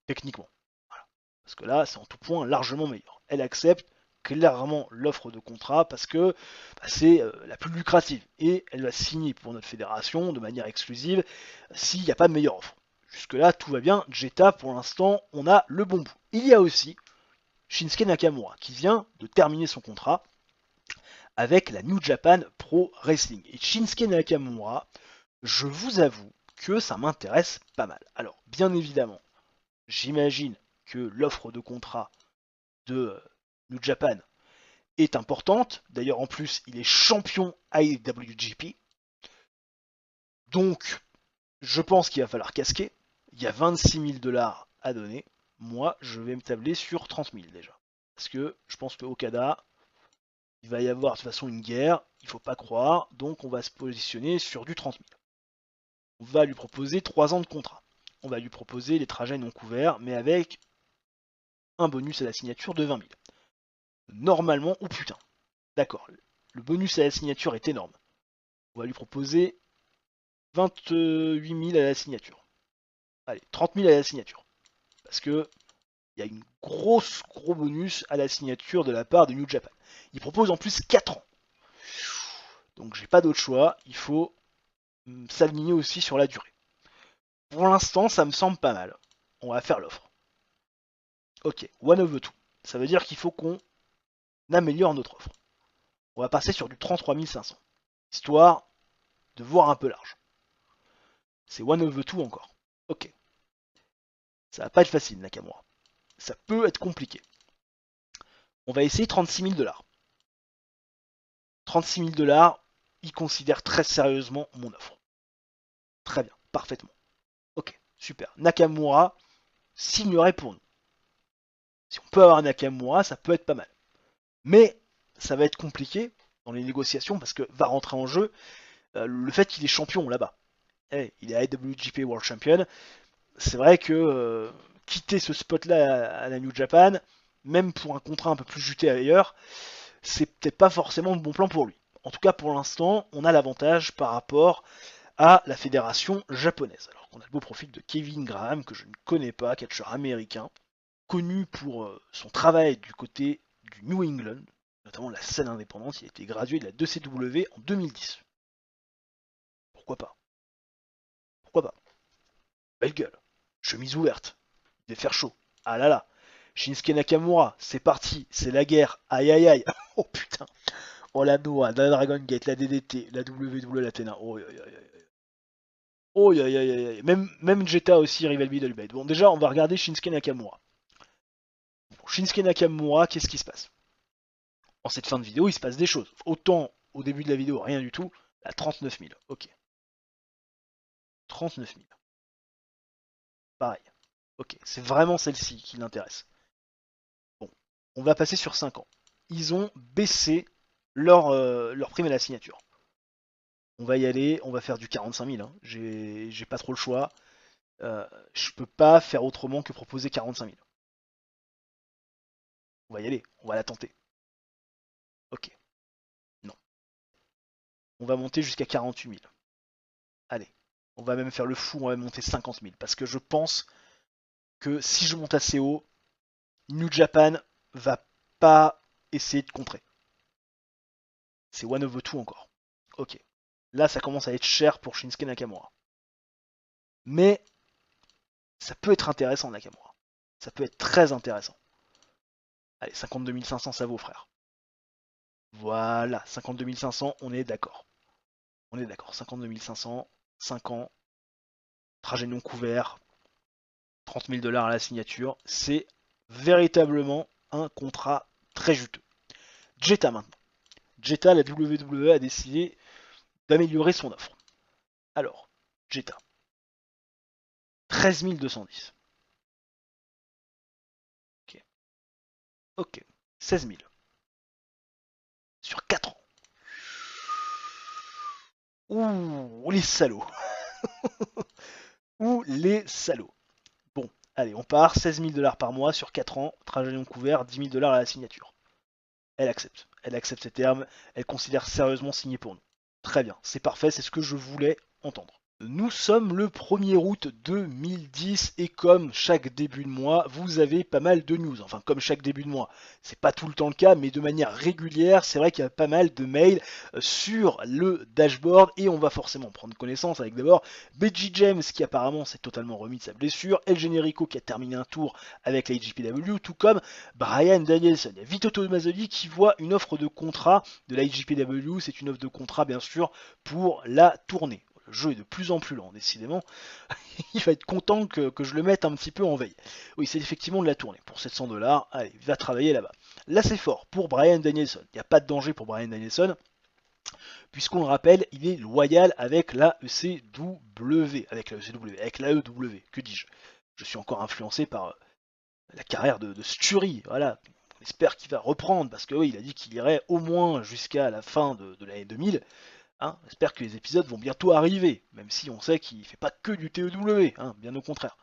techniquement. Voilà. Parce que là, c'est en tout point largement meilleur. Elle accepte clairement l'offre de contrat parce que c'est la plus lucrative. Et elle va signer pour notre fédération de manière exclusive s'il n'y a pas de meilleure offre. Jusque-là, tout va bien. Jetta, pour l'instant, on a le bon bout. Il y a aussi Shinsuke Nakamura qui vient de terminer son contrat avec la New Japan Pro Wrestling. Et Shinsuke Nakamura, je vous avoue que ça m'intéresse pas mal. Alors, bien évidemment, j'imagine que l'offre de contrat de New Japan est importante. D'ailleurs, en plus, il est champion IWGP. Donc, je pense qu'il va falloir casquer. Il y a 26 000 $ à donner. Moi, je vais me tabler sur 30 000 déjà. Parce que je pense que Okada, il va y avoir de toute façon une guerre, il ne faut pas croire. Donc, on va se positionner sur du 30 000. On va lui proposer 3 ans de contrat. On va lui proposer les trajets non couverts, mais avec un bonus à la signature de 20 000. Normalement, oh putain, d'accord, le bonus à la signature est énorme. On va lui proposer 28 000 à la signature. Allez, 30 000 à la signature. Parce que il y a une gros bonus à la signature de la part de New Japan. Il propose en plus 4 ans. Donc j'ai pas d'autre choix, il faut s'aligner aussi sur la durée. Pour l'instant, ça me semble pas mal. On va faire l'offre. Ok, one of the two. Ça veut dire qu'il faut qu'on améliore notre offre. On va passer sur du 33 500. Histoire de voir un peu large. C'est one of the two encore. Ok. Ça va pas être facile, Nakamura. Ça peut être compliqué. On va essayer 36 000 $. 36 000 $, il considère très sérieusement mon offre. Très bien, parfaitement. Ok, super. Nakamura signerait pour nous. Si on peut avoir un Nakamura, ça peut être pas mal. Mais ça va être compliqué dans les négociations parce que va rentrer en jeu le fait qu'il est champion là-bas. Il est IWGP World Champion. C'est vrai que quitter ce spot-là à la New Japan, même pour un contrat un peu plus juté ailleurs, c'est peut-être pas forcément le bon plan pour lui. En tout cas, pour l'instant, on a l'avantage par rapport à la fédération japonaise. Alors qu'on a le beau profil de Kevin Graham, que je ne connais pas, catcheur américain, connu pour son travail du côté du New England, notamment la scène indépendante. Il a été gradué de la 2CW en 2010. Pourquoi pas? Pourquoi pas? Belle gueule. Chemise ouverte. Il devait faire chaud. Ah là là. Shinsuke Nakamura, c'est parti, c'est la guerre. Aïe aïe aïe. Oh putain. Oh la Noah, la Dragon Gate, la DDT, la WWE, la TNA. Oh aïe aïe aïe. Oh aïe aïe aïe. Même Jetta aussi, Rival Middlebait. Bon, déjà, on va regarder Shinsuke Nakamura. Bon, Shinsuke Nakamura, qu'est-ce qui se passe? En cette fin de vidéo, il se passe des choses. Autant au début de la vidéo, rien du tout. Là, 39 000. Ok. 39 000. Pareil. Ok. C'est vraiment celle-ci qui l'intéresse. Bon. On va passer sur 5 ans. Ils ont baissé leur prime à la signature. On va y aller, on va faire du 45 000. J'ai pas trop le choix. Je peux pas faire autrement que proposer 45 000. On va y aller, on va la tenter. Ok, non. On va monter jusqu'à 48 000. Allez, on va même faire le fou, on va monter 50 000. Parce que je pense que si je monte assez haut, New Japan va pas essayer de contrer. C'est one of the two encore. Ok. Là, ça commence à être cher pour Shinsuke Nakamura. mais ça peut être intéressant Nakamura. Ça peut être très intéressant. Allez, 52 500 ça vaut frère. Voilà, 52 500, on est d'accord. On est d'accord, 52 500, 5 ans, trajet non couvert, 30 000 $ à la signature, c'est véritablement un contrat très juteux. Jetta maintenant. Jetta, la WWE a décidé d'améliorer son offre. Alors, Jetta, 13 210. Ok, ok, 16 000. Sur 4 ans. Ouh, les salauds. Ouh, les salauds. Bon, allez, on part, 16 000 $ par mois sur 4 ans, trajet non couvert, 10 000 $ à la signature. Elle accepte. Elle accepte ces termes, elle considère sérieusement signer pour nous. Très bien, c'est parfait, c'est ce que je voulais entendre. Nous sommes le 1er août 2010 et comme chaque début de mois, vous avez pas mal de news. Enfin, comme chaque début de mois, c'est pas tout le temps le cas, mais de manière régulière, c'est vrai qu'il y a pas mal de mails sur le dashboard et on va forcément prendre connaissance avec d'abord Beji James qui apparemment s'est totalement remis de sa blessure, El Generico qui a terminé un tour avec la IGPW, tout comme Bryan Danielson. Il y a Vito Tommasolli qui voit une offre de contrat de la IGPW, c'est une offre de contrat bien sûr pour la tournée. Le jeu est de plus en plus lent, décidément. Il va être content que je le mette un petit peu en veille. Oui, c'est effectivement de la tournée. Pour 700 $, allez, il va travailler là-bas. Là, c'est fort pour Bryan Danielson. Il n'y a pas de danger pour Bryan Danielson, puisqu'on le rappelle, il est loyal avec la ECW. Avec la ECW, avec la EW, que dis-je. Je suis encore influencé par la carrière de Sturi. Voilà. On espère qu'il va reprendre, parce que oui, il a dit qu'il irait au moins jusqu'à la fin de l'année 2000. Hein, j'espère que les épisodes vont bientôt arriver, même si on sait qu'il fait pas que du TEW, hein, bien au contraire.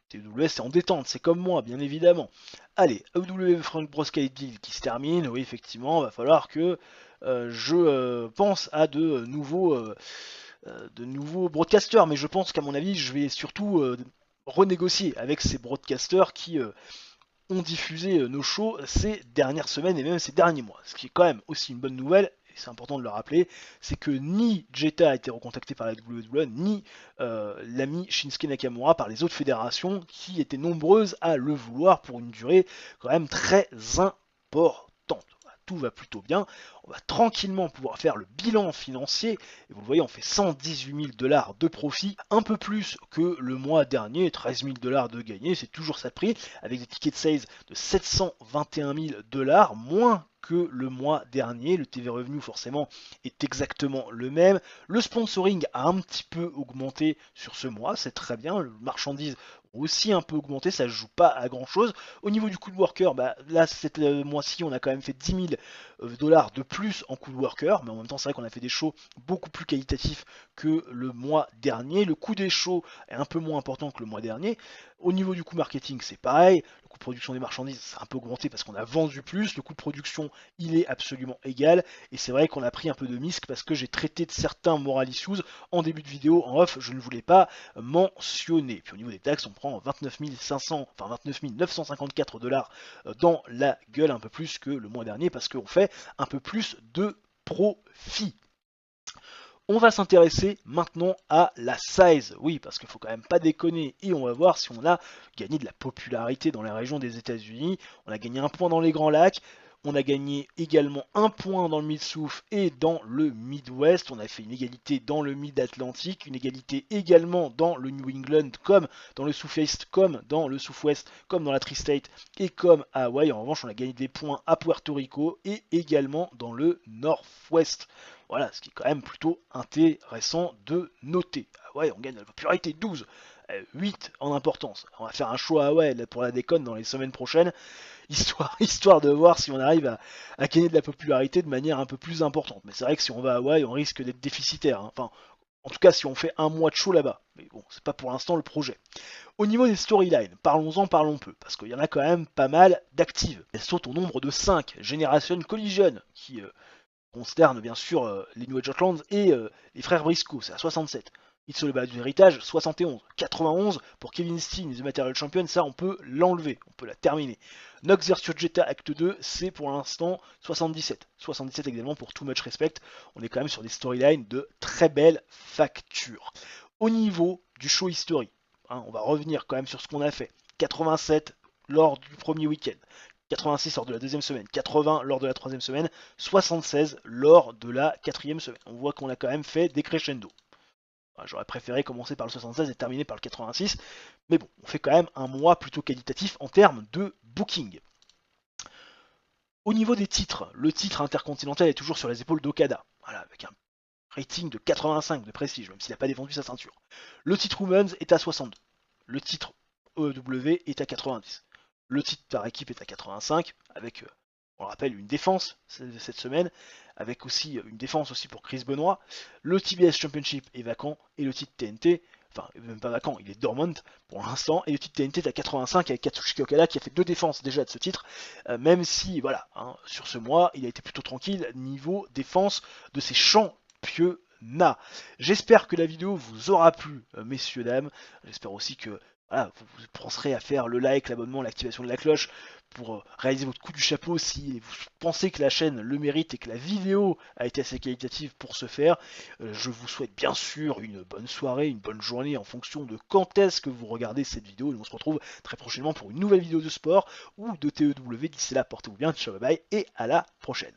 TEW c'est en détente, c'est comme moi, bien évidemment. Allez, AEW Frank Brosky Deal qui se termine, oui effectivement, va falloir que je pense à de nouveaux broadcasters, mais je pense qu'à mon avis, je vais surtout renégocier avec ces broadcasters qui ont diffusé nos shows ces dernières semaines et même ces derniers mois. Ce qui est quand même aussi une bonne nouvelle, et c'est important de le rappeler, c'est que ni Jetta a été recontacté par la WWE, ni l'ami Shinsuke Nakamura par les autres fédérations qui étaient nombreuses à le vouloir pour une durée quand même très importante. Tout va plutôt bien, on va tranquillement pouvoir faire le bilan financier, et vous le voyez, on fait 118 000 $ de profit, un peu plus que le mois dernier, 13 000 $ de gagné, c'est toujours ça de prix, avec des tickets de sales de 721 000 $, moins que le mois dernier. Le TV revenu forcément est exactement le même. Le sponsoring a un petit peu augmenté sur ce mois, c'est très bien. Le marchandise aussi un peu augmenté, ça ne joue pas à grand chose. Au niveau du coût de worker, bah, là, cette mois-ci, on a quand même fait 10 000 $ de plus en coût de worker, mais en même temps, c'est vrai qu'on a fait des shows beaucoup plus qualitatifs que le mois dernier. Le coût des shows est un peu moins important que le mois dernier. Au niveau du coût marketing, c'est pareil. Le coût de production des marchandises, c'est un peu augmenté parce qu'on a vendu plus. Le coût de production, il est absolument égal. Et c'est vrai qu'on a pris un peu de misc parce que j'ai traité de certains moral issues en début de vidéo. En off, je ne voulais pas mentionner. Puis au niveau des taxes, on prend 29 500, enfin 29 954 $ dans la gueule, un peu plus que le mois dernier parce qu'on fait un peu plus de profit. On va s'intéresser maintenant à la size, oui, parce qu'il faut quand même pas déconner, et on va voir si on a gagné de la popularité dans les régions des États-Unis. On a gagné un point dans les Grands Lacs, on a gagné également un point dans le Mid-South et dans le Midwest. On a fait une égalité dans le Mid-Atlantique, une égalité également dans le New England, comme dans le Southeast, comme dans le Southwest, comme dans la Tri-State et comme à Hawaï. En revanche, on a gagné des points à Puerto Rico et également dans le Northwest. Voilà, ce qui est quand même plutôt intéressant de noter. Ah ouais, on gagne la popularité 12, 8 en importance. On va faire un choix à Hawaï pour la déconne dans les semaines prochaines, histoire de voir si on arrive à gagner de la popularité de manière un peu plus importante. Mais c'est vrai que si on va à Hawaï, on risque d'être déficitaire. Hein. Enfin, en tout cas, si on fait un mois de show là-bas. Mais bon, c'est pas pour l'instant le projet. Au niveau des storylines, parlons peu, parce qu'il y en a quand même pas mal d'actives. Elles sont au nombre de 5. Generation Collision, qui concerne bien sûr les New Age Outlands et les frères Briscoe, c'est à 67. It's All About Heritage, 71. 91 pour Kevin Steen, The Material Champion, ça on peut l'enlever, on peut la terminer. Nox vs Jetta Acte 2, c'est pour l'instant 77. 77 également pour Too Much Respect, on est quand même sur des storylines de très belle facture. Au niveau du show history. Hein, on va revenir quand même sur ce qu'on a fait. 87 lors du premier week-end, 86 lors de la deuxième semaine, 80 lors de la troisième semaine, 76 lors de la quatrième semaine. On voit qu'on a quand même fait des crescendo. J'aurais préféré commencer par le 76 et terminer par le 86, mais bon, on fait quand même un mois plutôt qualitatif en termes de booking. Au niveau des titres, le titre intercontinental est toujours sur les épaules d'Okada, voilà, avec un rating de 85 de prestige, même s'il n'a pas défendu sa ceinture. Le titre Women's est à 62. Le titre EW est à 90. Le titre par équipe est à 85, avec, on le rappelle, une défense cette semaine, avec aussi une défense aussi pour Chris Benoit. Le TBS Championship est vacant, et le titre TNT, enfin, même pas vacant, il est dormant pour l'instant, et le titre TNT est à 85 avec Katsushika Okada qui a fait 2 défenses déjà de ce titre, même si, voilà, hein, sur ce mois, il a été plutôt tranquille niveau défense de ses championnats. J'espère que la vidéo vous aura plu, messieurs, dames. J'espère aussi que voilà, vous penserez à faire le like, l'abonnement, l'activation de la cloche pour réaliser votre coup du chapeau si vous pensez que la chaîne le mérite et que la vidéo a été assez qualitative pour ce faire. Je vous souhaite bien sûr une bonne soirée, une bonne journée en fonction de quand est-ce que vous regardez cette vidéo. Et on se retrouve très prochainement pour une nouvelle vidéo de sport ou de TEW. D'ici là, portez-vous bien, ciao bye bye et à la prochaine.